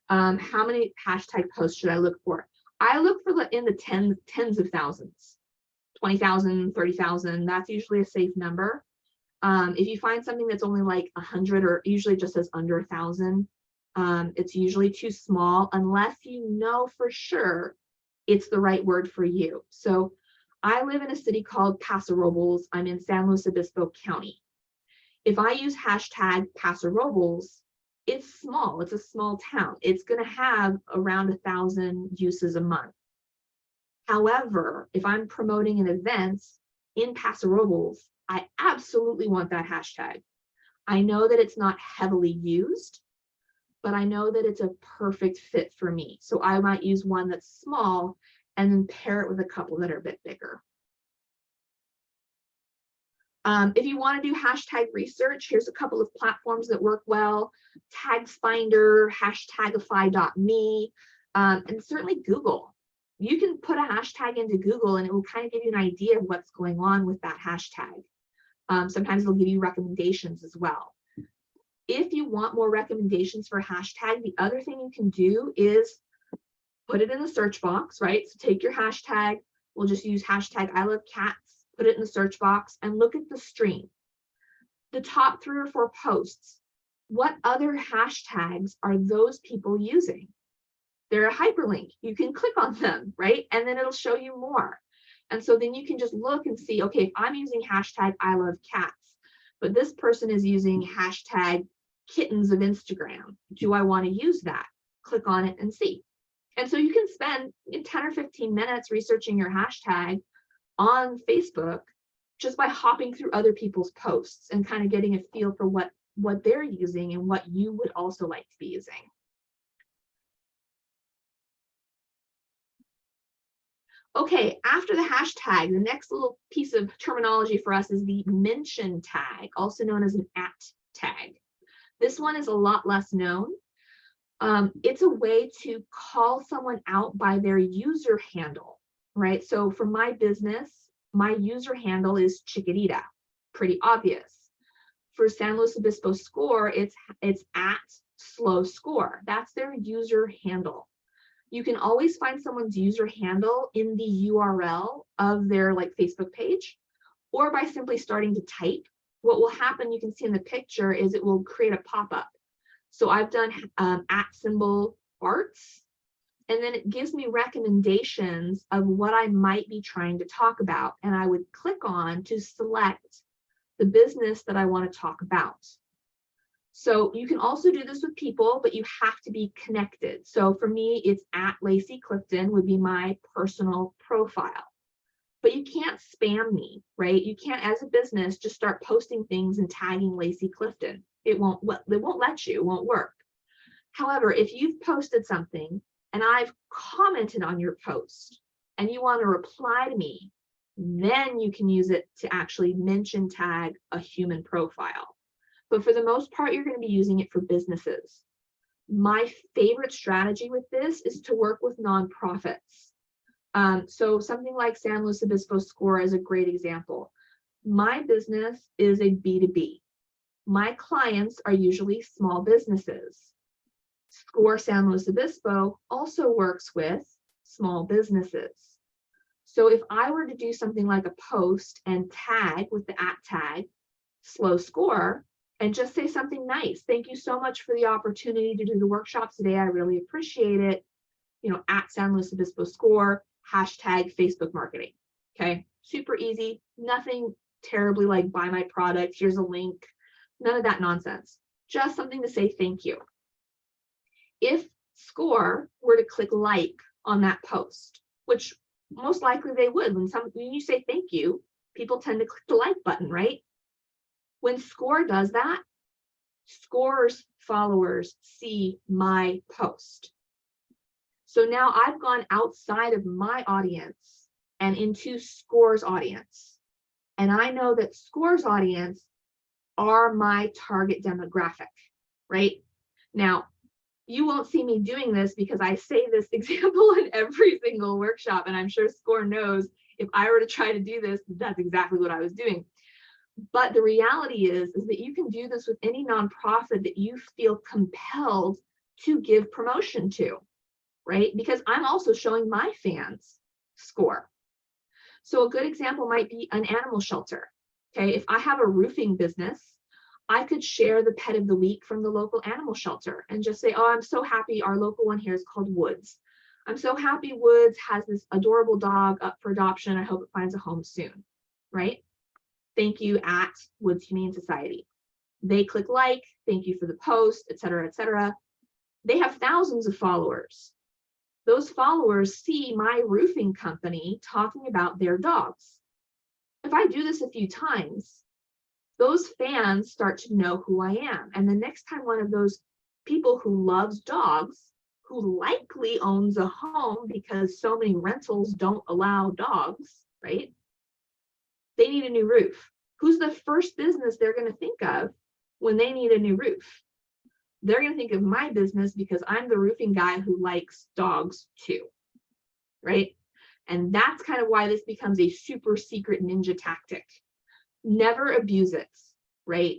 How many hashtag posts should I look for? I look for in the tens of thousands, 20,000, 30,000. That's usually a safe number. If you find something that's only like 100, or usually just says under 1,000, it's usually too small unless you know for sure it's the right word for you. So I live in a city called Paso Robles. I'm in San Luis Obispo County. If I use hashtag Paso Robles, it's small. It's a small town. It's going to have around 1,000 uses a month. However, if I'm promoting an event in Paso Robles, I absolutely want that hashtag. I know that it's not heavily used, but I know that it's a perfect fit for me. So I might use one that's small and then pair it with a couple that are a bit bigger. If you want to do hashtag research, here's a couple of platforms that work well: Tags Finder, hashtagify.me, and certainly Google. You can put a hashtag into Google and it will kind of give you an idea of what's going on with that hashtag. Sometimes it'll give you recommendations as well. If you want more recommendations for a hashtag, the other thing you can do is put it in the search box, right? So take your hashtag, we'll just use hashtag I love cats, put it in the search box and look at the stream. The top 3 or 4 posts, what other hashtags are those people using? They're a hyperlink. You can click on them, right? And then it'll show you more. And so then you can just look and see, okay, if I'm using hashtag I love cats, but this person is using hashtag kittens of Instagram, do I want to use that? Click on it and see. And so you can spend 10 or 15 minutes researching your hashtag on Facebook just by hopping through other people's posts and kind of getting a feel for what they're using and what you would also like to be using. Okay, after the hashtag, the next little piece of terminology for us is the mention tag, also known as an @ tag. This one is a lot less known. It's a way to call someone out by their user handle, right? So for my business, my user handle is Chiquitita, pretty obvious. For San Luis Obispo Score, it's @SLO SCORE. That's their user handle. You can always find someone's user handle in the URL of their Facebook page, or by simply starting to type. What will happen, you can see in the picture, is it will create a pop-up. So I've done @arts, and then it gives me recommendations of what I might be trying to talk about. And I would click on to select the business that I want to talk about. So you can also do this with people, but you have to be connected. So for me, it's @LaceyClifton would be my personal profile. But you can't spam me, right? You can't, as a business, just start posting things and tagging Lacey Clifton. It won't let you, it won't work. However, if you've posted something and I've commented on your post and you want to reply to me, then you can use it to actually mention tag a human profile. But for the most part, you're going to be using it for businesses. My favorite strategy with this is to work with nonprofits. So something like San Luis Obispo Score is a great example. My business is a B2B. My clients are usually small businesses. Score San Luis Obispo also works with small businesses. So if I were to do something like a post and tag with the @ tag SLO SCORE and just say something nice, thank you so much for the opportunity to do the workshop today, I really appreciate it, @San Luis Obispo Score, hashtag Facebook marketing. Okay, super easy, nothing terribly like buy my product, here's a link, none of that nonsense, just something to say thank you. If Score were to click like on that post, which most likely they would, when you say thank you, people tend to click the like button, right? When Score does that, Score's followers see my post. So now I've gone outside of my audience and into Score's audience. And I know that Score's audience are my target demographic, right? Now, you won't see me doing this because I say this example in every single workshop, and I'm sure Score knows if I were to try to do this, that's exactly what I was doing. But the reality is that you can do this with any nonprofit that you feel compelled to give promotion to, right? Because I'm also showing my fans Score. So a good example might be an animal shelter. Okay, if I have a roofing business, I could share the pet of the week from the local animal shelter and just say, oh, I'm so happy. Our local one here is called Woods. I'm so happy Woods has this adorable dog up for adoption. I hope it finds a home soon, right? Thank you @Woods Humane Society. They click like, thank you for the post, et cetera, et cetera. They have thousands of followers. Those followers see my roofing company talking about their dogs. If I do this a few times, those fans start to know who I am. And the next time one of those people who loves dogs, who likely owns a home because so many rentals don't allow dogs, right? They need a new roof. Who's the first business they're going to think of when they need a new roof? They're going to think of my business because I'm the roofing guy who likes dogs too, right? And that's kind of why this becomes a super secret ninja tactic. Never abuse it, right?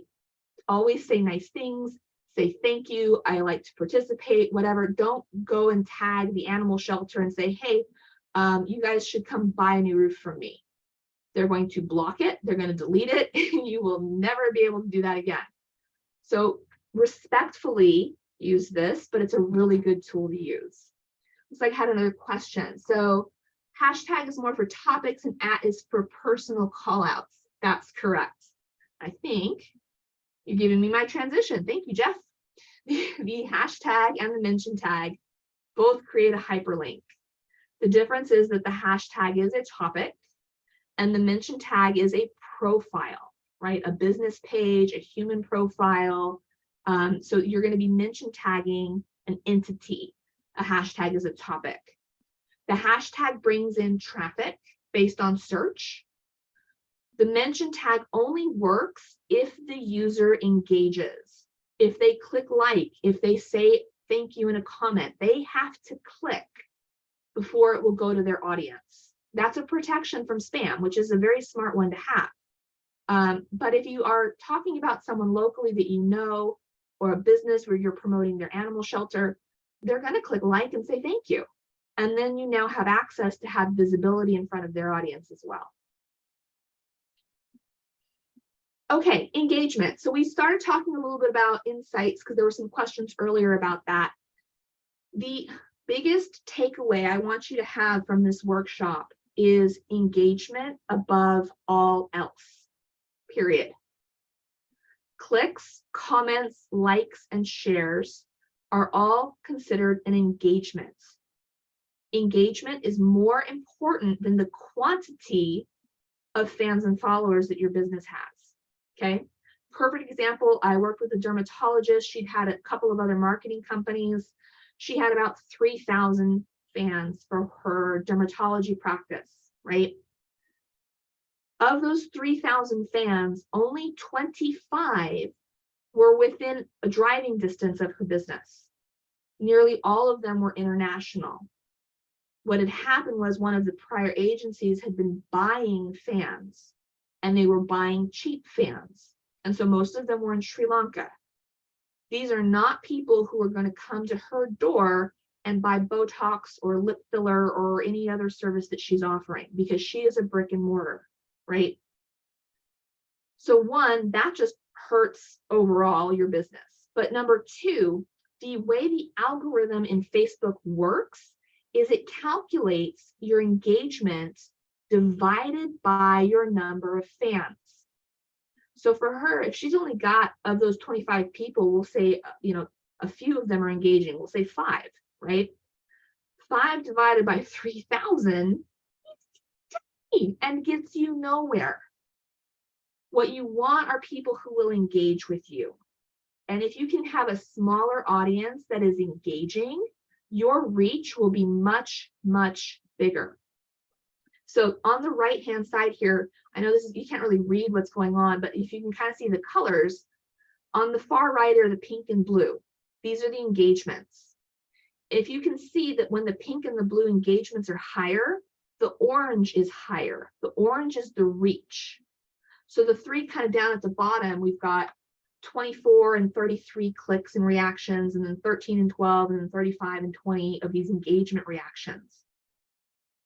Always say nice things, say thank you, I like to participate, whatever. Don't go and tag the animal shelter and say, hey, you guys should come buy a new roof from me. They're going to block it, they're going to delete it, and you will never be able to do that again. So respectfully use this, but it's a really good tool to use. Looks like I had another question. So hashtag is more for topics and @ is for personal call outs. That's correct. I think you're giving me my transition. Thank you, Jeff. The hashtag and the mention tag both create a hyperlink. The difference is that the hashtag is a topic and the mention tag is a profile, right? A business page, a human profile. So you're going to be mention tagging an entity. A hashtag is a topic. The hashtag brings in traffic based on search. The mention tag only works if the user engages. If they click like, if they say thank you in a comment, they have to click before it will go to their audience. That's a protection from spam, which is a very smart one to have. But if you are talking about someone locally that you know, or a business where you're promoting their animal shelter, they're going to click like and say thank you. And then you now have access to have visibility in front of their audience as well. Okay, engagement. So we started talking a little bit about insights because there were some questions earlier about that. The biggest takeaway I want you to have from this workshop is engagement above all else, period. Clicks, comments, likes, and shares are all considered an engagement. Engagement is more important than the quantity of fans and followers that your business has. Okay, perfect example. I worked with a dermatologist. She'd had a couple of other marketing companies. She had about 3,000 fans for her dermatology practice, right? Of those 3,000 fans, only 25 were within a driving distance of her business. Nearly all of them were international. What had happened was one of the prior agencies had been buying fans, and they were buying cheap fans. And so most of them were in Sri Lanka. These are not people who are going to come to her door and buy Botox or lip filler or any other service that she's offering, because she is a brick and mortar, right? So one, that just hurts overall your business. But number two, the way the algorithm in Facebook works is it calculates your engagement divided by your number of fans. So for her, if she's only got, of those 25 people, we'll say, a few of them are engaging, we'll say 5, right? 5 divided by 3,000 and gets you nowhere. What you want are people who will engage with you. And if you can have a smaller audience that is engaging, your reach will be much, much bigger. So on the right-hand side here, I know this is, you can't really read what's going on, but if you can kind of see the colors, on the far right are the pink and blue. These are the engagements. If you can see that when the pink and the blue engagements are higher, the orange is higher. The orange is the reach. So the 3 kind of down at the bottom, we've got 24 and 33 clicks and reactions, and then 13 and 12, and then 35 and 20 of these engagement reactions.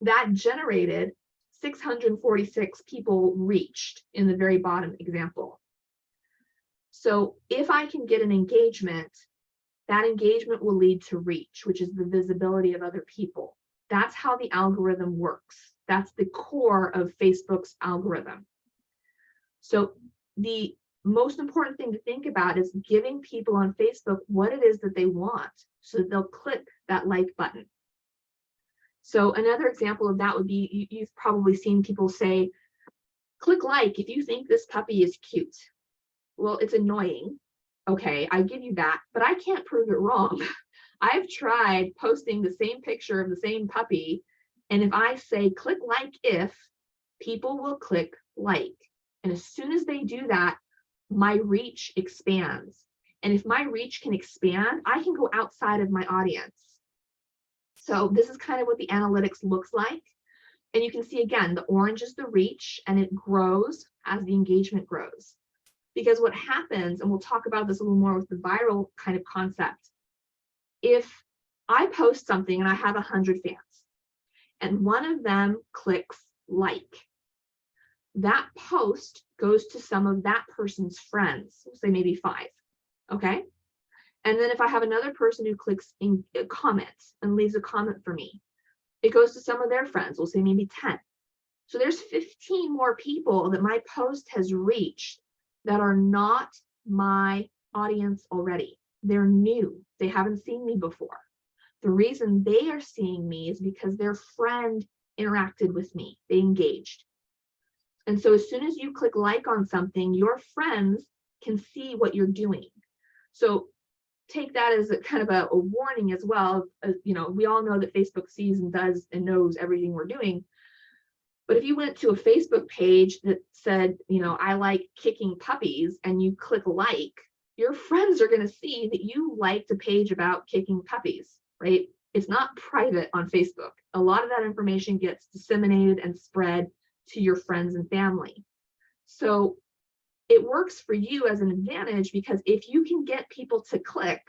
That generated 646 people reached in the very bottom example. So if I can get an engagement, that engagement will lead to reach, which is the visibility of other people. That's how the algorithm works. That's the core of Facebook's algorithm. So the most important thing to think about is giving people on Facebook what it is that they want, so that they'll click that like button. So another example of that would be, you've probably seen people say, click like if you think this puppy is cute. Well, it's annoying, Okay, I give you that, but I can't prove it wrong. I've tried posting the same picture of the same puppy, and if I say click like if, people will click like. And as soon as they do that, my reach expands. And if my reach can expand, I can go outside of my audience. So this is kind of what the analytics looks like. And you can see again, the orange is the reach, and it grows as the engagement grows. Because what happens, and we'll talk about this a little more with the viral kind of concept, if I post something and I have 100 fans, and one of them clicks like, that post goes to some of that person's friends, say maybe 5, okay? And then if I have another person who clicks in comments and leaves a comment for me, it goes to some of their friends, we'll say maybe 10. So there's 15 more people that my post has reached that are not my audience already. They're new, they haven't seen me before. The reason they are seeing me is because their friend interacted with me, they engaged. And so as soon as you click like on something, your friends can see what you're doing. So take that as a kind of a warning as well. You know, we all know that Facebook sees and does and knows everything we're doing. But if you went to a Facebook page that said, you know, I like kicking puppies, and you click like, your friends are going to see that you liked a page about kicking puppies, right? It's not private on Facebook. A lot of that information gets disseminated and spread to your friends and family. So it works for you as an advantage, because if you can get people to click,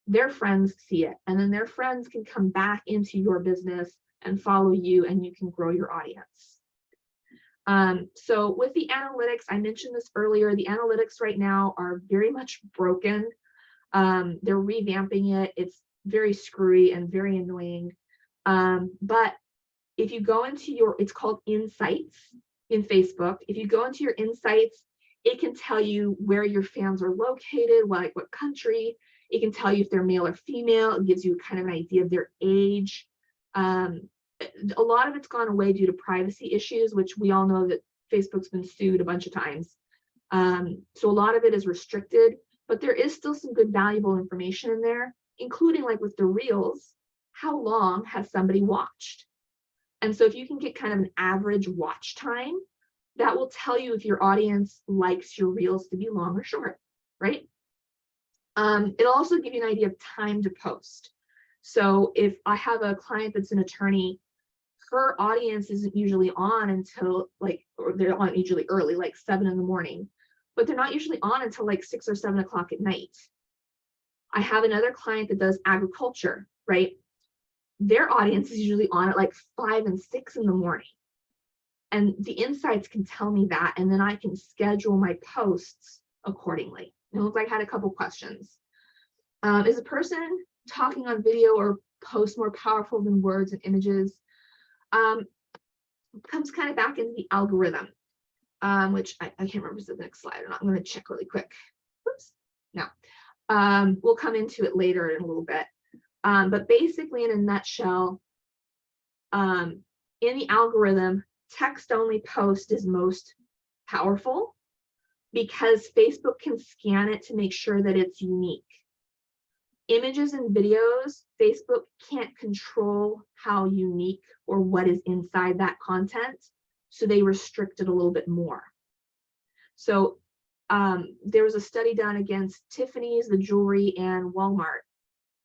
their friends see it, and then their friends can come back into your business and follow you, and you can grow your audience. So with the analytics, I mentioned this earlier, the analytics right now are very much broken. They're revamping it. It's very screwy and very annoying. But if you go into your, it's called Insights in Facebook. If you go into your Insights, it can tell you where your fans are located, like what country. It can tell you if they're male or female. It gives you kind of an idea of their age. A lot of it's gone away due to privacy issues, which we all know that Facebook's been sued a bunch of times. So a lot of it is restricted, but there is still some good valuable information in there, including like with the reels, how long has somebody watched? And so if you can get kind of an average watch time, that will tell you if your audience likes your reels to be long or short, right? It'll also give you an idea of time to post. So if I have a client that's an attorney, her audience isn't usually on until like, or they're on usually early, like 7 in the morning, but they're not usually on until like 6 or 7 o'clock at night. I have another client that does agriculture, right? Their audience is usually on at like 5 and 6 in the morning. And the insights can tell me that, and then I can schedule my posts accordingly. It looks like I had a couple questions. Is a person talking on video or post more powerful than words and images? Comes kind of back into the algorithm, which I can't remember if it's the next slide or not. I'm going to check really quick. Whoops. No. We'll come into it later in a little bit. But basically, in a nutshell, in the algorithm, text-only post is most powerful because Facebook can scan it to make sure that it's unique. Images and videos, Facebook can't control how unique or what is inside that content, so they restrict it a little bit more. So there was a study done against Tiffany's, the jewelry, and Walmart.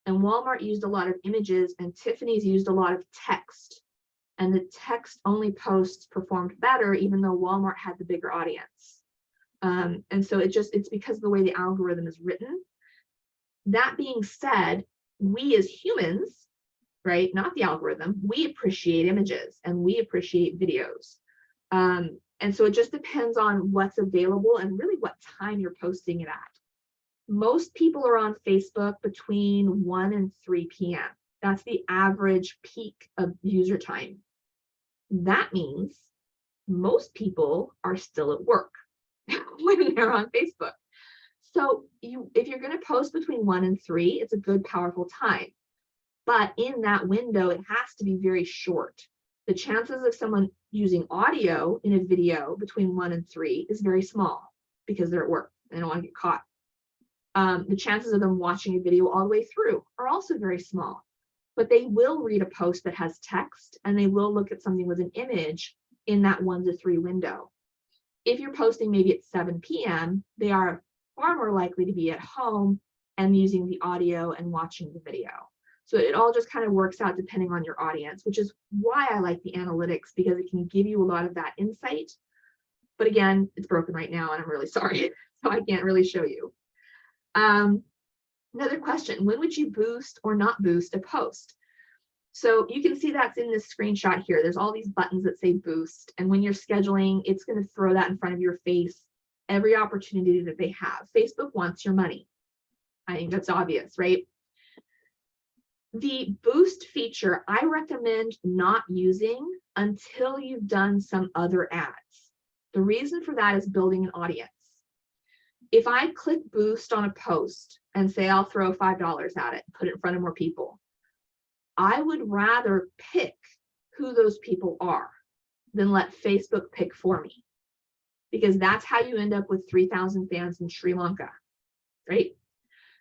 And Walmart used a lot of images, and Tiffany's used a lot of text. And the text-only posts performed better, even though Walmart had the bigger audience. And so it's because of the way the algorithm is written. That being said, we as humans, right, not the algorithm, we appreciate images and we appreciate videos. And so it just depends on what's available and really what time you're posting it at. Most people are on Facebook between 1 and 3 p.m. That's the average peak of user time. That means most people are still at work when they're on Facebook. So if you're going to post between 1 and 3, it's a good, powerful time. But in that window, it has to be very short. The chances of someone using audio in a video between 1 and 3 is very small because they're at work. They don't want to get caught. the chances of them watching a video all the way through are also very small. But they will read a post that has text, and they will look at something with an image in that 1 to 3 window. If you're posting maybe at 7 p.m., they are far more likely to be at home and using the audio and watching the video. So it all just kind of works out depending on your audience, which is why I like the analytics, because it can give you a lot of that insight. But again, it's broken right now and I'm really sorry, so I can't really show you. Another question, when would you boost or not boost a post? So you can see that's in this screenshot here. There's all these buttons that say boost, and when you're scheduling, it's going to throw that in front of your face every opportunity that they have. Facebook wants your money. I think that's obvious, right? The boost feature I recommend not using until you've done some other ads. The reason for that is building an audience. If I click boost on a post and say I'll throw $5 at it, put it in front of more people, I would rather pick who those people are than let Facebook pick for me, because that's how you end up with 3,000 fans in Sri Lanka, right?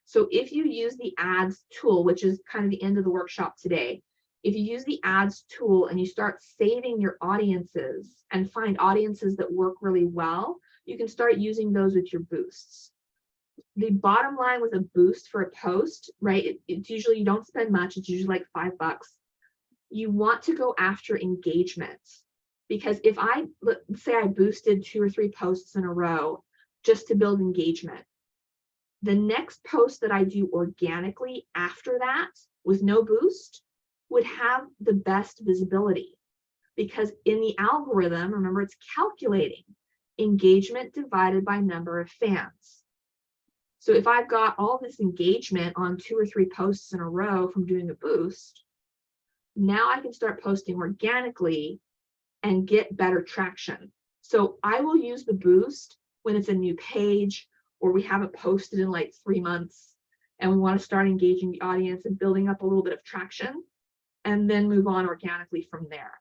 So if you use the ads tool, which is kind of the end of the workshop today, if you use the ads tool and you start saving your audiences and find audiences that work really well, you can start using those with your boosts. The bottom line with a boost for a post, right? It's usually, you don't spend much. It's usually like $5. You want to go after engagement, because if let's say I boosted 2 or 3 posts in a row just to build engagement, the next post that I do organically after that with no boost would have the best visibility, because in the algorithm, remember, it's calculating engagement divided by number of fans. So if I've got all this engagement on 2 or 3 posts in a row from doing a boost, now I can start posting organically and get better traction. So I will use the boost when it's a new page, or we haven't posted in like 3 months and we want to start engaging the audience and building up a little bit of traction, and then move on organically from there.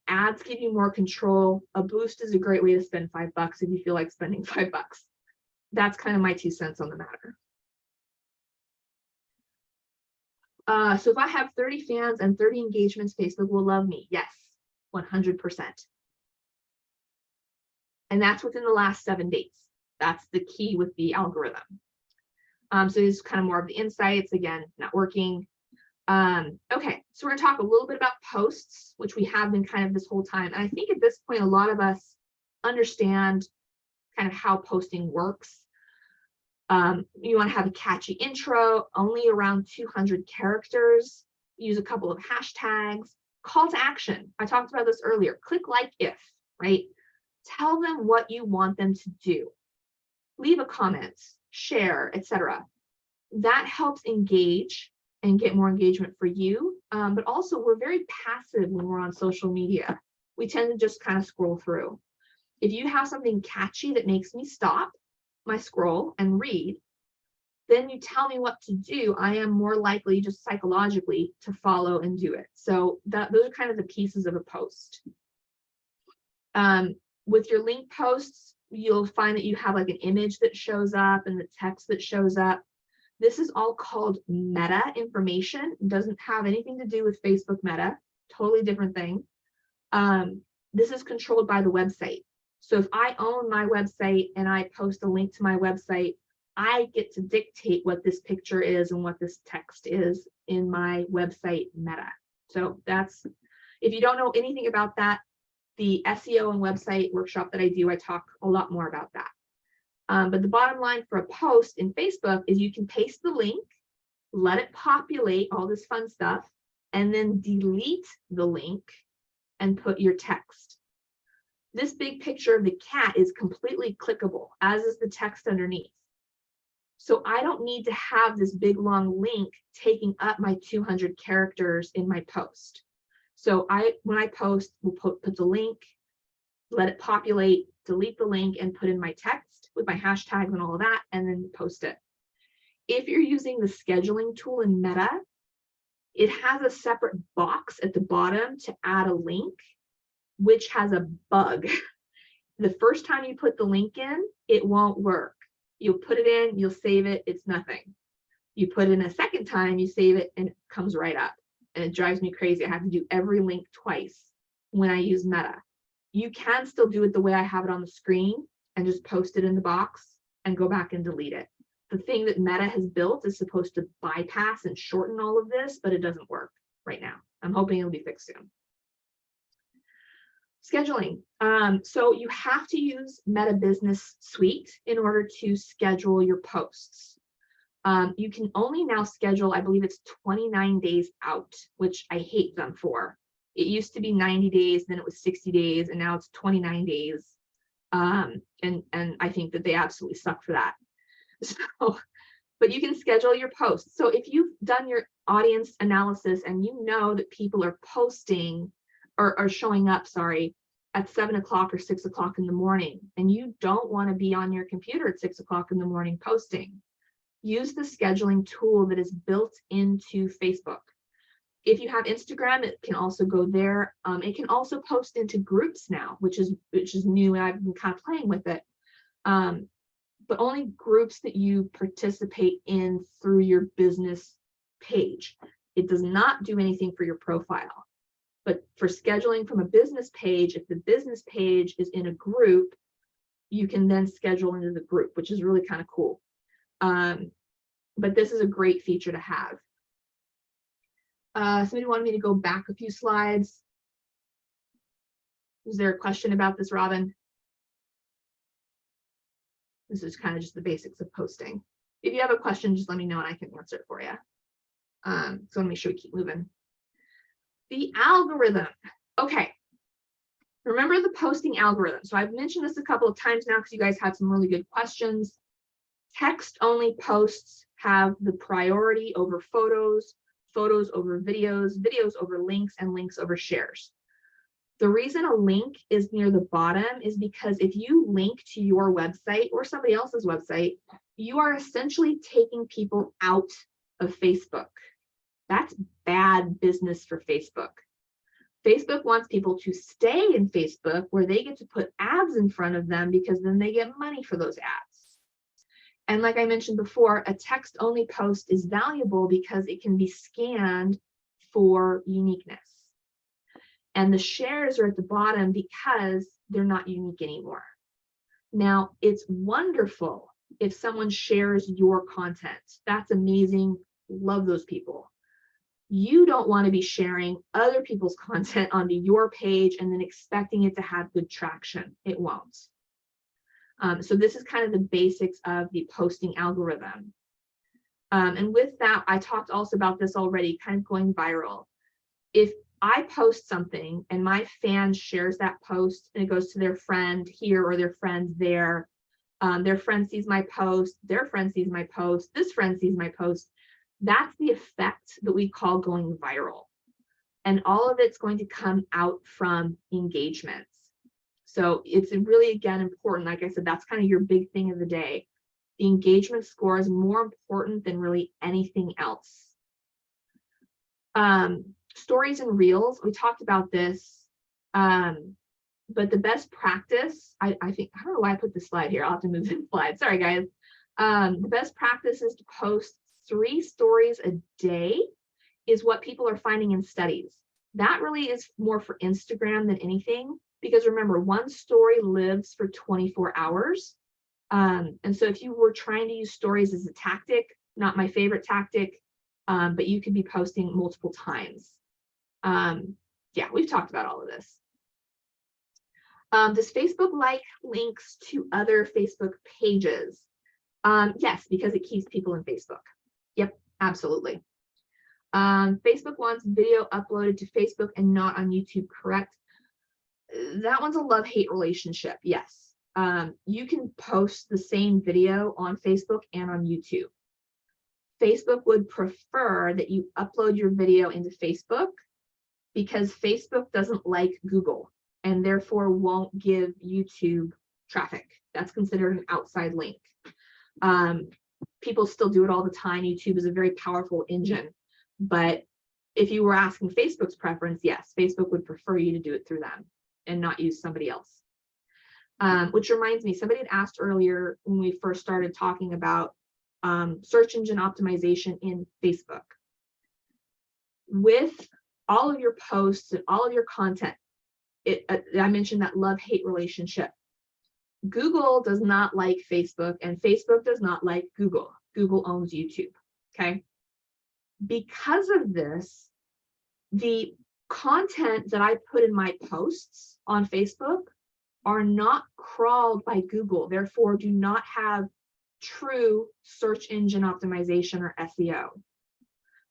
Ads give you more control. A boost is a great way to spend $5 if you feel like spending $5. That's kind of my 2 cents on the matter. So if I have 30 fans and 30 engagements, Facebook will love me. Yes, 100%. And that's within the last 7 days. That's the key with the algorithm. So it's kind of more of the insights, again, not working. Okay, so we're going to talk a little bit about posts, which we have been kind of this whole time. And I think at this point, a lot of us understand kind of how posting works. You want to have a catchy intro, only around 200 characters, use a couple of hashtags, call to action. I talked about this earlier. Click like if, right? Tell them what you want them to do. Leave a comment, share, etc. That helps engage and get more engagement for you. But also, we're very passive when we're on social media. We tend to just kind of scroll through. If you have something catchy that makes me stop my scroll and read, then you tell me what to do, I am more likely just psychologically to follow and do it. So those are kind of the pieces of a post. With your link posts, you'll find that you have like an image that shows up and the text that shows up. This is all called meta information. It doesn't have anything to do with Facebook Meta, totally different thing. This is controlled by the website. So if I own my website and I post a link to my website, I get to dictate what this picture is and what this text is in my website meta. So that's, if you don't know anything about that, the SEO and website workshop that I do, I talk a lot more about that. But the bottom line for a post in Facebook is you can paste the link, let it populate all this fun stuff, and then delete the link and put your text. This big picture of the cat is completely clickable, as is the text underneath. So I don't need to have this big long link taking up my 200 characters in my post. So when I post, we'll put the link, let it populate, delete the link, and put in my text with my hashtags and all of that, and then post it. If you're using the scheduling tool in Meta, it has a separate box at the bottom to add a link, which has a bug. The first time you put the link in, it won't work. You'll put it in, you'll save it, it's nothing. You put it in a second time, you save it, and it comes right up. And it drives me crazy. I have to do every link twice when I use Meta. You can still do it the way I have it on the screen and just post it in the box and go back and delete it. The thing that Meta has built is supposed to bypass and shorten all of this, but it doesn't work right now. I'm hoping it'll be fixed soon. Scheduling. So you have to use Meta Business Suite in order to schedule your posts. You can only now schedule, I believe it's 29 days out, which I hate them for. It used to be 90 days, then it was 60 days, and now it's 29 days. And I think that they absolutely suck for that. So, but you can schedule your posts. So if you've done your audience analysis and you know that people are posting or showing up, sorry, at 7 o'clock or 6 o'clock in the morning, and you don't want to be on your computer at 6 o'clock in the morning posting, use the scheduling tool that is built into Facebook. If you have Instagram, it can also go there. It can also post into groups now, which is new, and I've been kind of playing with it. But only groups that you participate in through your business page. It does not do anything for your profile. But for scheduling from a business page, if the business page is in a group, you can then schedule into the group, which is really kind of cool. But this is a great feature to have. Somebody wanted me to go back a few slides. Was there a question about this, Robin? This is kind of just the basics of posting. If you have a question, just let me know and I can answer it for you. So I want to make sure we keep moving. The algorithm. Okay. Remember the posting algorithm. So I've mentioned this a couple of times now because you guys had some really good questions. Text-only posts have the priority over photos, photos over videos, videos over links, and links over shares. The reason a link is near the bottom is because if you link to your website or somebody else's website, you are essentially taking people out of Facebook. That's bad business for Facebook. Facebook wants people to stay in Facebook where they get to put ads in front of them because then they get money for those ads. And like I mentioned before, a text-only post is valuable because it can be scanned for uniqueness. And the shares are at the bottom because they're not unique anymore. Now, it's wonderful if someone shares your content. That's amazing. Love those people. You don't want to be sharing other people's content onto your page and then expecting it to have good traction. It won't. So this is kind of the basics of the posting algorithm. And with that, I talked also about this already, kind of going viral. If I post something and my fan shares that post and it goes to their friend here or their friend there, their friend sees my post, their friend sees my post, this friend sees my post, that's the effect that we call going viral. And all of it's going to come out from engagements. So it's really, again, important. Like I said, that's kind of your big thing of the day. The engagement score is more important than really anything else. Stories and reels, we talked about this, but the best practice, I think, I don't know why I put this slide here. I'll have to move this slide. Sorry, guys. The best practice is to post 3 stories a day is what people are finding in studies. That really is more for Instagram than anything, because remember, one story lives for 24 hours. And so if you were trying to use stories as a tactic, not my favorite tactic, but you could be posting multiple times. Yeah, we've talked about all of this. Does Facebook like links to other Facebook pages? Yes, because it keeps people in Facebook. Yep, absolutely. Facebook wants video uploaded to Facebook and not on YouTube, correct? That one's a love-hate relationship, yes. You can post the same video on Facebook and on YouTube. Facebook would prefer that you upload your video into Facebook because Facebook doesn't like Google and therefore won't give YouTube traffic. That's considered an outside link. People still do it all the time. YouTube is a very powerful engine, but if you were asking Facebook's preference, yes, Facebook would prefer you to do it through them and not use somebody else. Which reminds me, somebody had asked earlier when we first started talking about search engine optimization in Facebook. With all of your posts and all of your content, I mentioned that love-hate relationship. Google does not like Facebook, and Facebook does not like Google. Google owns YouTube, okay? Because of this, the content that I put in my posts on Facebook are not crawled by Google, therefore do not have true search engine optimization or SEO.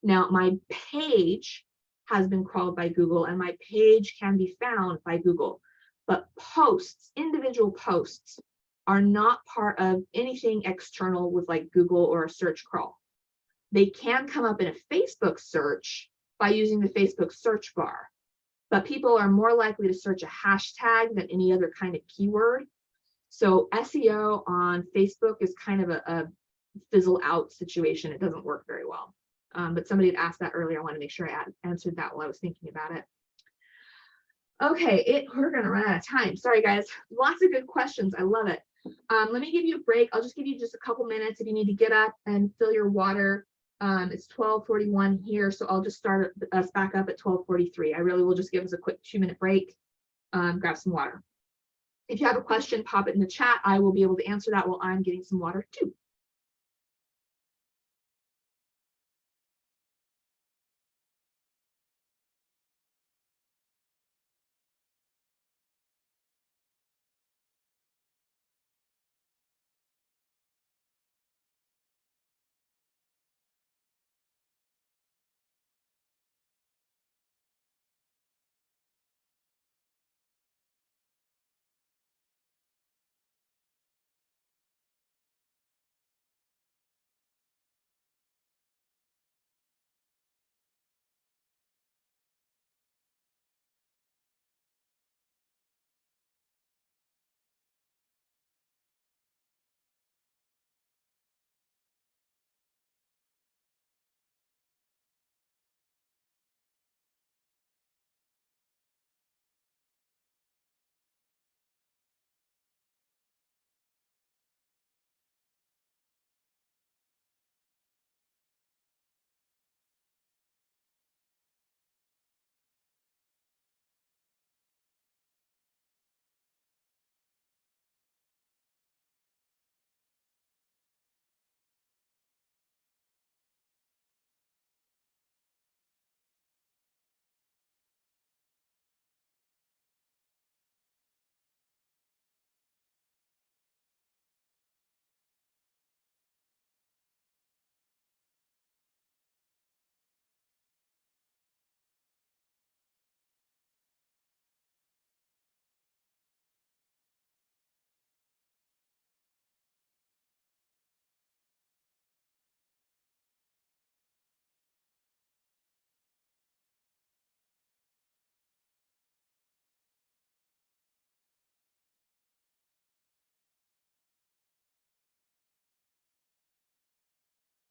Now, my page has been crawled by Google and my page can be found by Google, but posts, individual posts, are not part of anything external with like Google or a search crawl. They can come up in a Facebook search by using the Facebook search bar, but people are more likely to search a hashtag than any other kind of keyword. So SEO on Facebook is kind of a fizzle out situation. It doesn't work very well. But somebody had asked that earlier. I want to make sure I answered that while I was thinking about it. Okay, we're going to run out of time. Sorry, guys. Lots of good questions. I love it. Let me give you a break. I'll just give you just a couple minutes if you need to get up and fill your water. It's 12:41 here, so I'll just start us back up at 12:43. I really will just give us a quick 2-minute break, grab some water. If you have a question, pop it in the chat. I will be able to answer that while I'm getting some water too.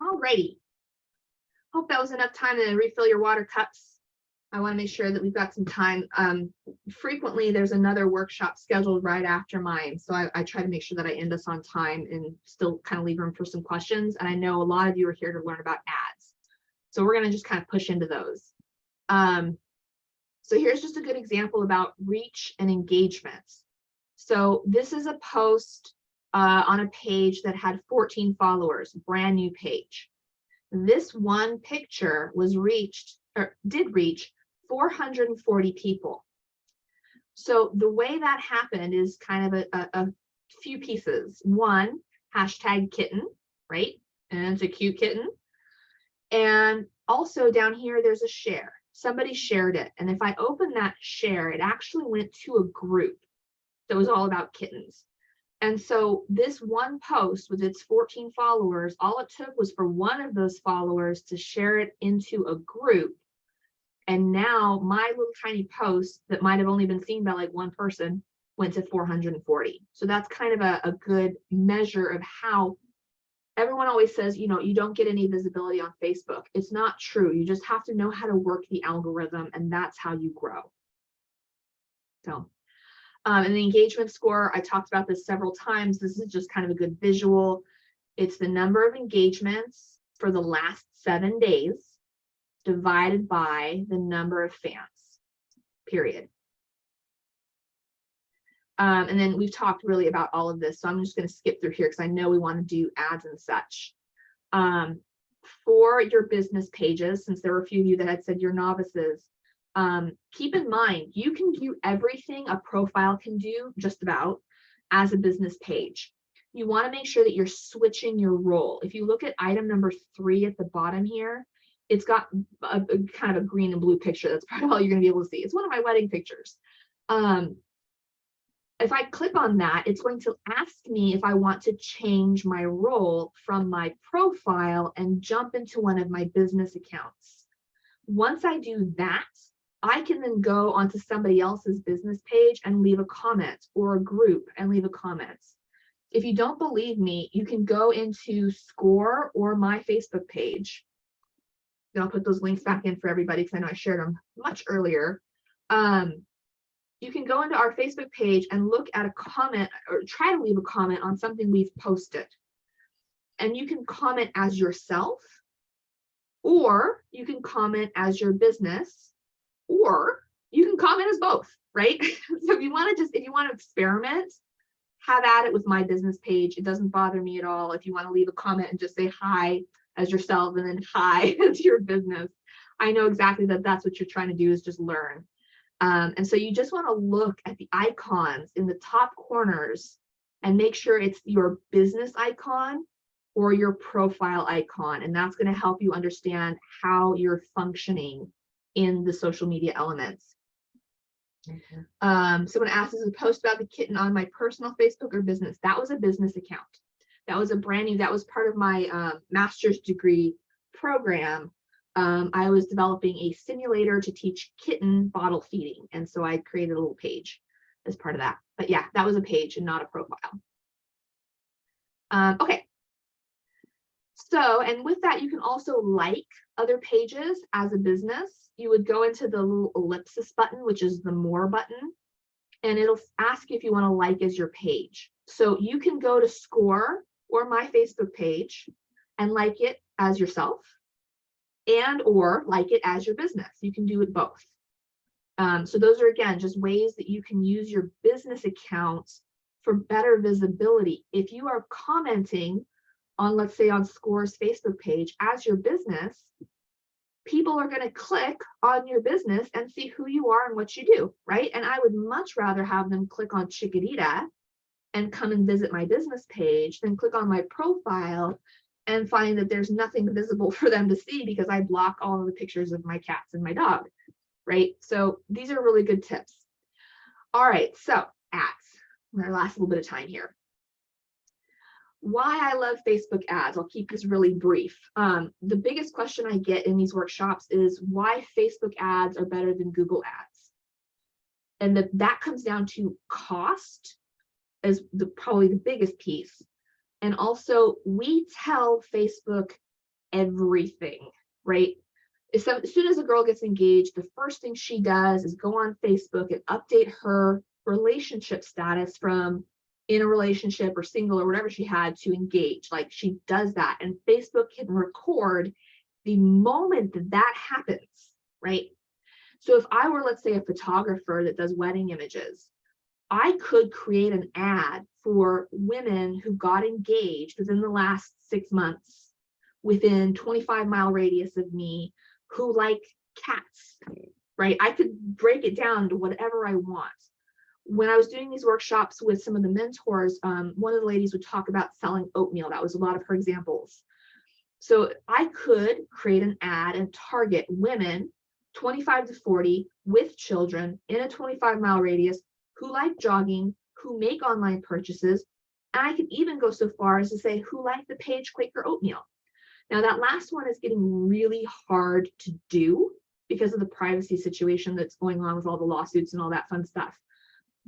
Alrighty. Hope that was enough time to refill your water cups. I want to make sure that we've got some time. Frequently, there's another workshop scheduled right after mine, so I try to make sure that I end us on time and still kind of leave room for some questions. And I know a lot of you are here to learn about ads, so we're going to just kind of push into those. So here's just a good example about reach and engagements. So this is a post on a page that had 14 followers, brand new page. This one picture was did reach 440 people. So the way that happened is kind of a few pieces. One, hashtag kitten, right? And it's a cute kitten. And also down here, there's a share. Somebody shared it. And if I open that share, it actually went to a group that was all about kittens. And so this one post with its 14 followers, all it took was for one of those followers to share it into a group. And now my little tiny post that might have only been seen by like one person went to 440. So that's kind of a good measure of how everyone always says, you know, you don't get any visibility on Facebook. It's not true. You just have to know how to work the algorithm, and that's how you grow. So And the engagement score, I talked about this several times. This is just kind of a good visual. It's the number of engagements for the last 7 days divided by the number of fans, period. And then we've talked really about all of this, so I'm just going to skip through here because I know we want to do ads and such. For your business pages, since there were a few of you that had said you're novices, keep in mind, you can do everything a profile can do, just about, as a business page. You want to make sure that you're switching your role. If you look at item number 3 at the bottom here, it's got a kind of a green and blue picture. That's probably all you're going to be able to see. It's one of my wedding pictures. If I click on that, it's going to ask me if I want to change my role from my profile and jump into one of my business accounts. Once I do that, I can then go onto somebody else's business page and leave a comment, or a group and leave a comment. If you don't believe me, you can go into SCORE or my Facebook page. And I'll put those links back in for everybody because I know I shared them much earlier. You can go into our Facebook page and look at a comment, or try to leave a comment on something we've posted. And you can comment as yourself, or you can comment as your business, or you can comment as both, right? So if you want to experiment, have at it with my business page. It doesn't bother me at all. If you want to leave a comment and just say hi as yourself and then hi as your business, I know exactly that that's what you're trying to do, is just learn. And so you just want to look at the icons in the top corners and make sure it's your business icon or your profile icon. And that's going to help you understand how you're functioning in the social media elements. Someone asked, is a post about the kitten on my personal Facebook or business? That was a business account. That was a brand new, that was part of my master's degree program. I was developing a simulator to teach kitten bottle feeding. And so I created a little page as part of that. But yeah, that was a page and not a profile. Okay. So, and with that, you can also like other pages as a business. You would go into the little ellipsis button, which is the more button, and it'll ask you if you want to like as your page. So you can go to SCORE or my Facebook page and like it as yourself, and or like it as your business. You can do it both. So those are, again, just ways that you can use your business accounts for better visibility. If you are commenting on, let's say, on SCORE's Facebook page as your business, people are going to click on your business and see who you are and what you do, right? And I would much rather have them click on Chiquitita and come and visit my business page than click on my profile and find that there's nothing visible for them to see because I block all of the pictures of my cats and my dog, right? So these are really good tips. All right, so ads. Our last little bit of time here. Why I love Facebook ads. I'll keep this really brief. The biggest question I get in these workshops is why Facebook ads are better than Google ads. And that comes down to cost as probably the biggest piece. And also, we tell Facebook everything, right? As soon as a girl gets engaged, the first thing she does is go on Facebook and update her relationship status from in a relationship or single or whatever she had to engage. Like, she does that, and Facebook can record the moment that happens, right? So if I were, let's say, a photographer that does wedding images, I could create an ad for women who got engaged within the last 6 months, within 25-mile radius of me, who like cats, right? I could break it down to whatever I want. When I was doing these workshops with some of the mentors, one of the ladies would talk about selling oatmeal. That was a lot of her examples. So I could create an ad and target women 25 to 40 with children in a 25-mile radius who like jogging, who make online purchases, and I could even go so far as to say who like the page Quaker Oatmeal. Now, that last one is getting really hard to do because of the privacy situation that's going on with all the lawsuits and all that fun stuff.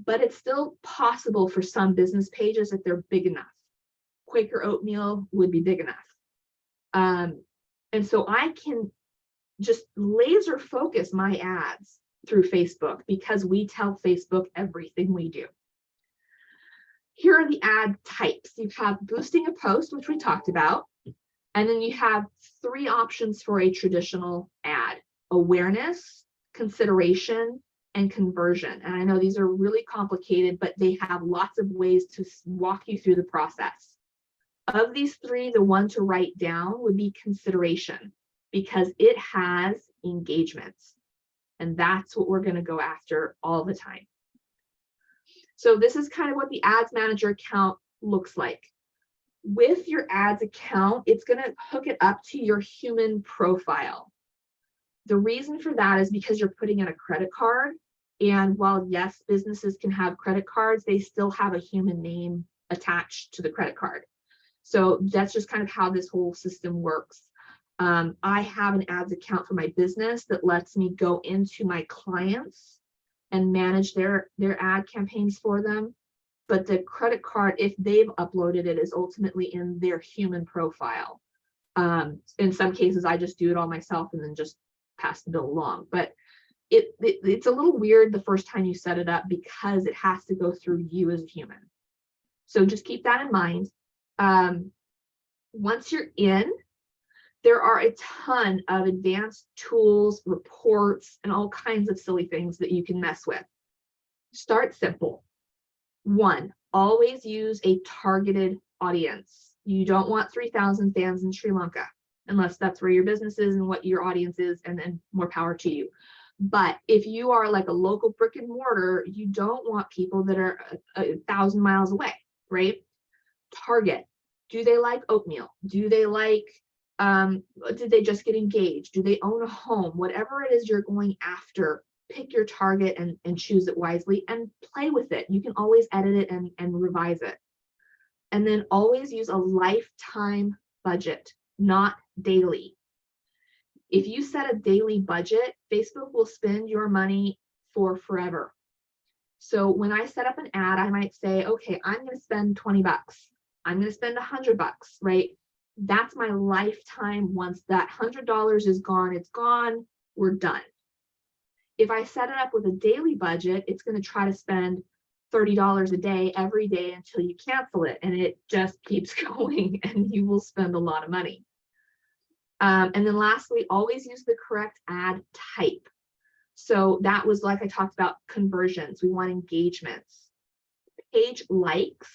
But it's still possible for some business pages if they're big enough. Quaker Oatmeal would be big enough. And so I can just laser focus my ads through Facebook because we tell Facebook everything we do. Here are the ad types. You have boosting a post, which we talked about, and then you have 3 options for a traditional ad: awareness, consideration, and conversion. And I know these are really complicated, but they have lots of ways to walk you through the process. Of these 3, the one to write down would be consideration, because it has engagements. And that's what we're going to go after all the time. So this is kind of what the Ads Manager account looks like. With your ads account, it's going to hook it up to your human profile. The reason for that is because you're putting in a credit card. And while, yes, businesses can have credit cards, they still have a human name attached to the credit card. So that's just kind of how this whole system works. I have an ads account for my business that lets me go into my clients and manage their ad campaigns for them. But the credit card, if they've uploaded it, is ultimately in their human profile. In some cases, I just do it all myself and then just pass the bill along. But it's a little weird the first time you set it up because it has to go through you as a human. So just keep that in mind. Once you're in, there are a ton of advanced tools, reports, and all kinds of silly things that you can mess with. Start simple. 1, always use a targeted audience. You don't want 3,000 fans in Sri Lanka, unless that's where your business is and what your audience is, and then more power to you. But if you are like a local brick and mortar, you don't want people that are 1,000 miles away, right? Target. Do they like oatmeal? Do they like, did they just get engaged? Do they own a home? Whatever it is you're going after, pick your target and choose it wisely and play with it. You can always edit it and revise it. And then always use a lifetime budget, not daily. If you set a daily budget, Facebook will spend your money for forever. So when I set up an ad, I might say, okay, I'm going to spend 20 bucks. I'm going to spend $100, right? That's my lifetime. Once that $100 is gone, it's gone, we're done. If I set it up with a daily budget, it's going to try to spend $30 a day every day until you cancel it. And it just keeps going and you will spend a lot of money. And then lastly, always use the correct ad type. So that was, like I talked about, conversions. We want engagements. Page likes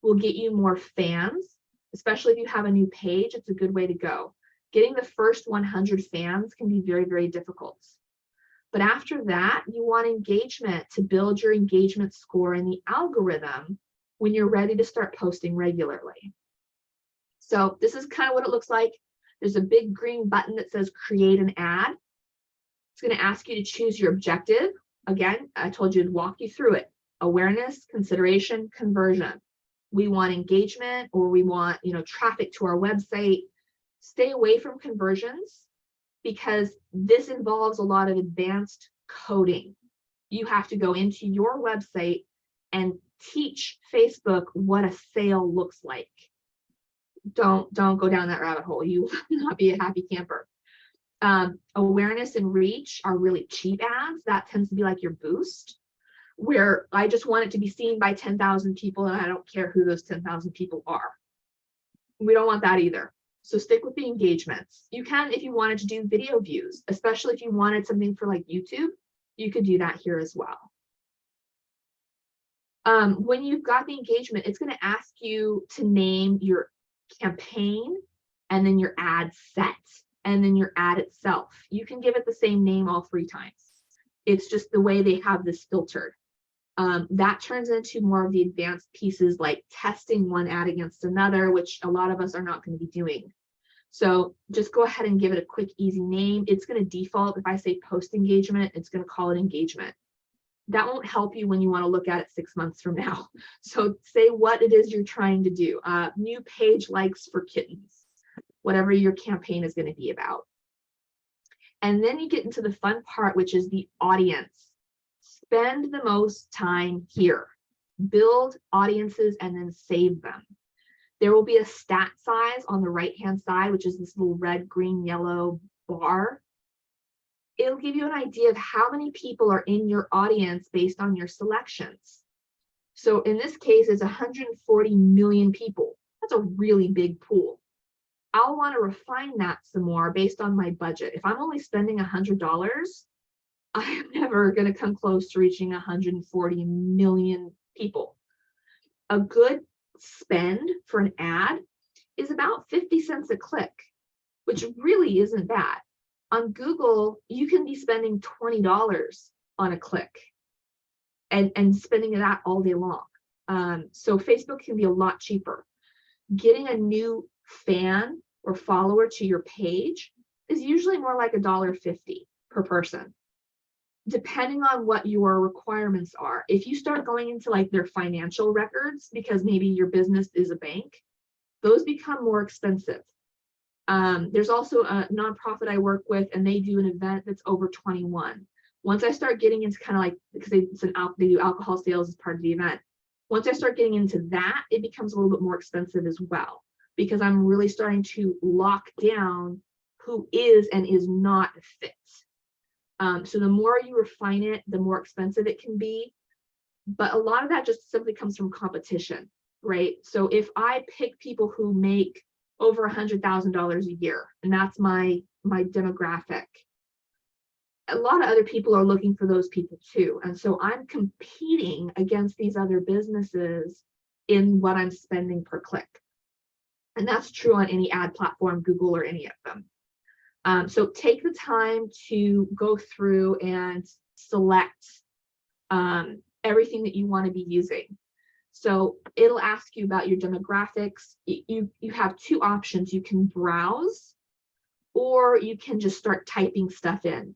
will get you more fans, especially if you have a new page. It's a good way to go. Getting the first 100 fans can be very, very difficult. But after that, you want engagement to build your engagement score in the algorithm when you're ready to start posting regularly. So this is kind of what it looks like. There's a big green button that says create an ad. It's going to ask you to choose your objective. Again, I told you to walk you through it. Awareness, consideration, conversion. We want engagement, or we want, traffic to our website. Stay away from conversions because this involves a lot of advanced coding. You have to go into your website and teach Facebook what a sale looks like. Don't go down that rabbit hole. You will not be a happy camper. Awareness and reach are really cheap ads. That tends to be like your boost, where I just want it to be seen by 10,000 people and I don't care who those 10,000 people are. We don't want that either. So stick with the engagements. You can, if you wanted to do video views, especially if you wanted something for like YouTube, you could do that here as well. When you've got the engagement, it's going to ask you to name your campaign and then your ad set and then your ad itself. You can give it the same name all 3 times. It's just the way they have this filtered. That turns into more of the advanced pieces like testing one ad against another, which a lot of us are not going to be doing. So just go ahead and give it a quick, easy name. It's going to default. If I say post engagement, it's going to call it engagement. That won't help you when you want to look at it 6 months from now. So say what it is you're trying to do. New page likes for kittens, whatever your campaign is going to be about. And then you get into the fun part, which is the audience. Spend the most time here. Build audiences and then save them. There will be a stat size on the right-hand side, which is this little red, green, yellow bar. it'll give you an idea of how many people are in your audience based on your selections. So in this case, it's 140 million people. That's a really big pool. I'll want to refine that some more based on my budget. If I'm only spending $100, I'm never going to come close to reaching 140 million people. A good spend for an ad is about 50 cents a click, which really isn't bad. On Google, you can be spending $20 on a click and spending that all day long. So Facebook can be a lot cheaper. Getting a new fan or follower to your page is usually more like $1.50 per person, depending on what your requirements are. If you start going into like their financial records, because maybe your business is a bank, those become more expensive. There's also a nonprofit I work with, and they do an event that's over 21. Once I start getting into kind of like, because they do alcohol sales as part of the event. Once I start getting into that, it becomes a little bit more expensive as well, because I'm really starting to lock down who is and is not fit. So the more you refine it, the more expensive it can be. But a lot of that just simply comes from competition, right? So if I pick people who make over $100,000 a year, and that's my demographic, a lot of other people are looking for those people too. And so I'm competing against these other businesses in what I'm spending per click. And that's true on any ad platform, Google or any of them. So take the time to go through and select everything that you want to be using. So it'll ask you about your demographics. You have two options. You can browse, or you can just start typing stuff in.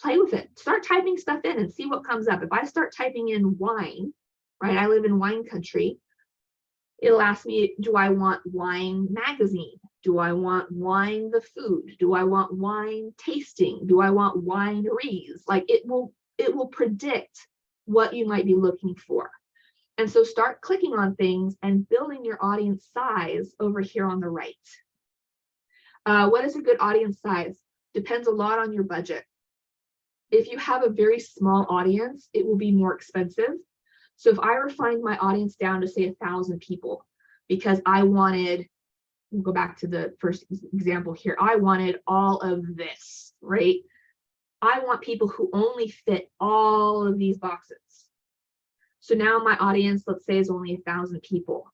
Play with it. Start typing stuff in and see what comes up. If I start typing in wine, right? I live in wine country. It'll ask me, do I want wine magazine? Do I want wine the food? Do I want wine tasting? Do I want wineries? Like it will predict what you might be looking for. And so start clicking on things and building your audience size over here on the right. What is a good audience size? Depends a lot on your budget. If you have a very small audience, it will be more expensive. So if I refined my audience down to say 1,000 people, because I wanted, we'll go back to the first example here, I wanted all of this, right? I want people who only fit all of these boxes. So now my audience, let's say, is only 1,000 people.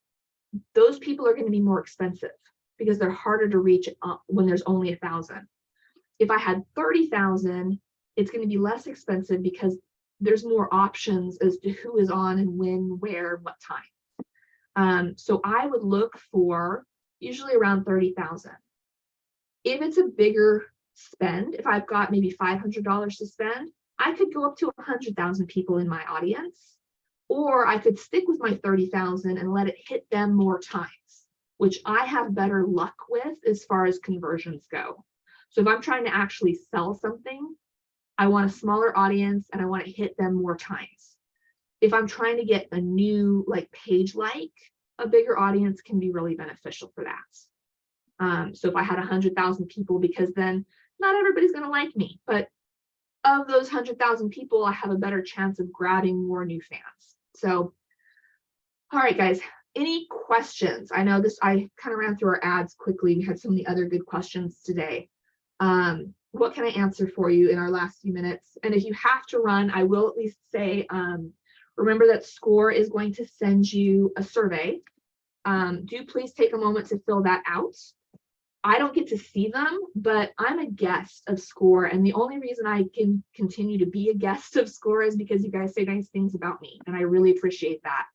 Those people are going to be more expensive because they're harder to reach when there's only 1,000. If I had 30,000, it's going to be less expensive because there's more options as to who is on and when, where, what time. So I would look for usually around 30,000. If it's a bigger spend, if I've got maybe $500 to spend, I could go up to 100,000 people in my audience, or I could stick with my 30,000 and let it hit them more times, which I have better luck with as far as conversions go. So if I'm trying to actually sell something, I want a smaller audience and I want to hit them more times. If I'm trying to get a new page, a bigger audience can be really beneficial for that. So if I had 100,000 people, because then not everybody's going to like me, but of those 100,000 people, I have a better chance of grabbing more new fans. So, all right, guys, any questions? I know I kind of ran through our ads quickly. We had so many other good questions today. What can I answer for you in our last few minutes? And if you have to run, I will at least say, remember that SCORE is going to send you a survey. Do please take a moment to fill that out. I don't get to see them, but I'm a guest of SCORE, and the only reason I can continue to be a guest of SCORE is because you guys say nice things about me, and I really appreciate that.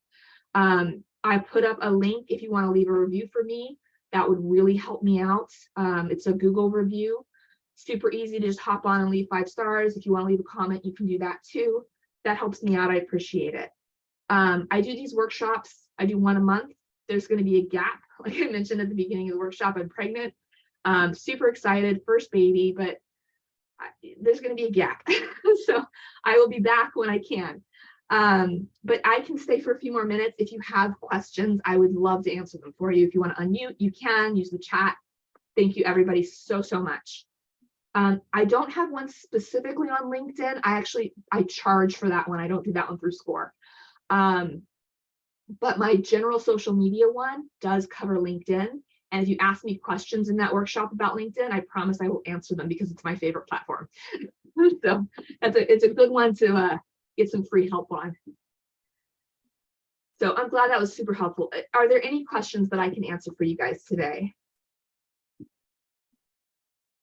I put up a link if you want to leave a review for me. That would really help me out. It's a Google review. Super easy to just hop on and leave 5 stars. If you want to leave a comment, you can do that too. That helps me out. I appreciate it. I do these workshops. I do one a month. There's going to be a gap. Like I mentioned at the beginning of the workshop, I'm pregnant. Super excited, first baby, but there's going to be a gap. So I will be back when I can. But I can stay for a few more minutes. If you have questions, I would love to answer them for you. If you want to unmute, you can use the chat. Thank you, everybody, so much. I don't have one specifically on LinkedIn. I charge for that one. I don't do that one through SCORE. But my general social media one does cover LinkedIn. And if you ask me questions in that workshop about LinkedIn, I promise I will answer them because it's my favorite platform. So it's a good one to get some free help on. So I'm glad that was super helpful. Are there any questions that I can answer for you guys today?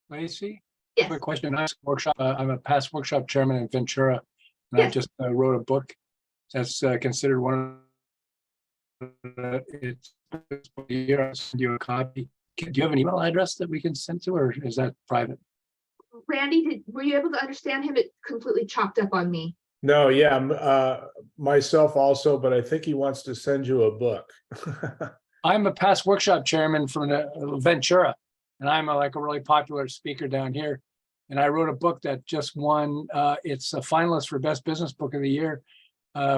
Lacey? Yes. Quick question. I'm a past workshop chairman in Ventura, and Yes. I just wrote a book that's considered one of it's year. I'll send you a copy. Do you have an email address that we can send to, or is that private? Randy, were you able to understand him? It completely chopped up on me. No, yeah, myself also, but I think he wants to send you a book. I'm a past workshop chairman from Ventura, and I'm like a really popular speaker down here. And I wrote a book that just won. It's a finalist for Best Business Book of the Year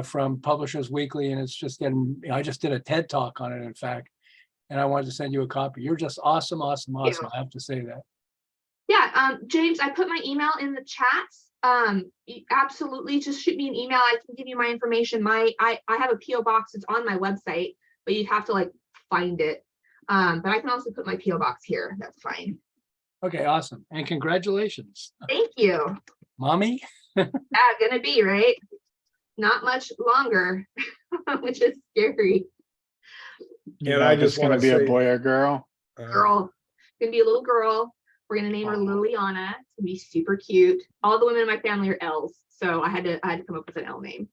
from Publishers Weekly, and it's just getting. I just did a TED Talk on it, in fact, and I wanted to send you a copy. You're just awesome, awesome, awesome. I have to say that. Yeah, James, I put my email in the chat. Absolutely, just shoot me an email. I can give you my information. I have a PO box. It's on my website, but you'd have to like find it. But I can also put my PO box here. That's fine. Okay, awesome, and congratulations. Thank you, Mommy. Gonna be right. Not much longer, which is scary. And I just want to be a boy or girl. Girl, gonna be a little girl. We're gonna name her Liliana. It's gonna be super cute. All the women in my family are L's, so I had to come up with an L name.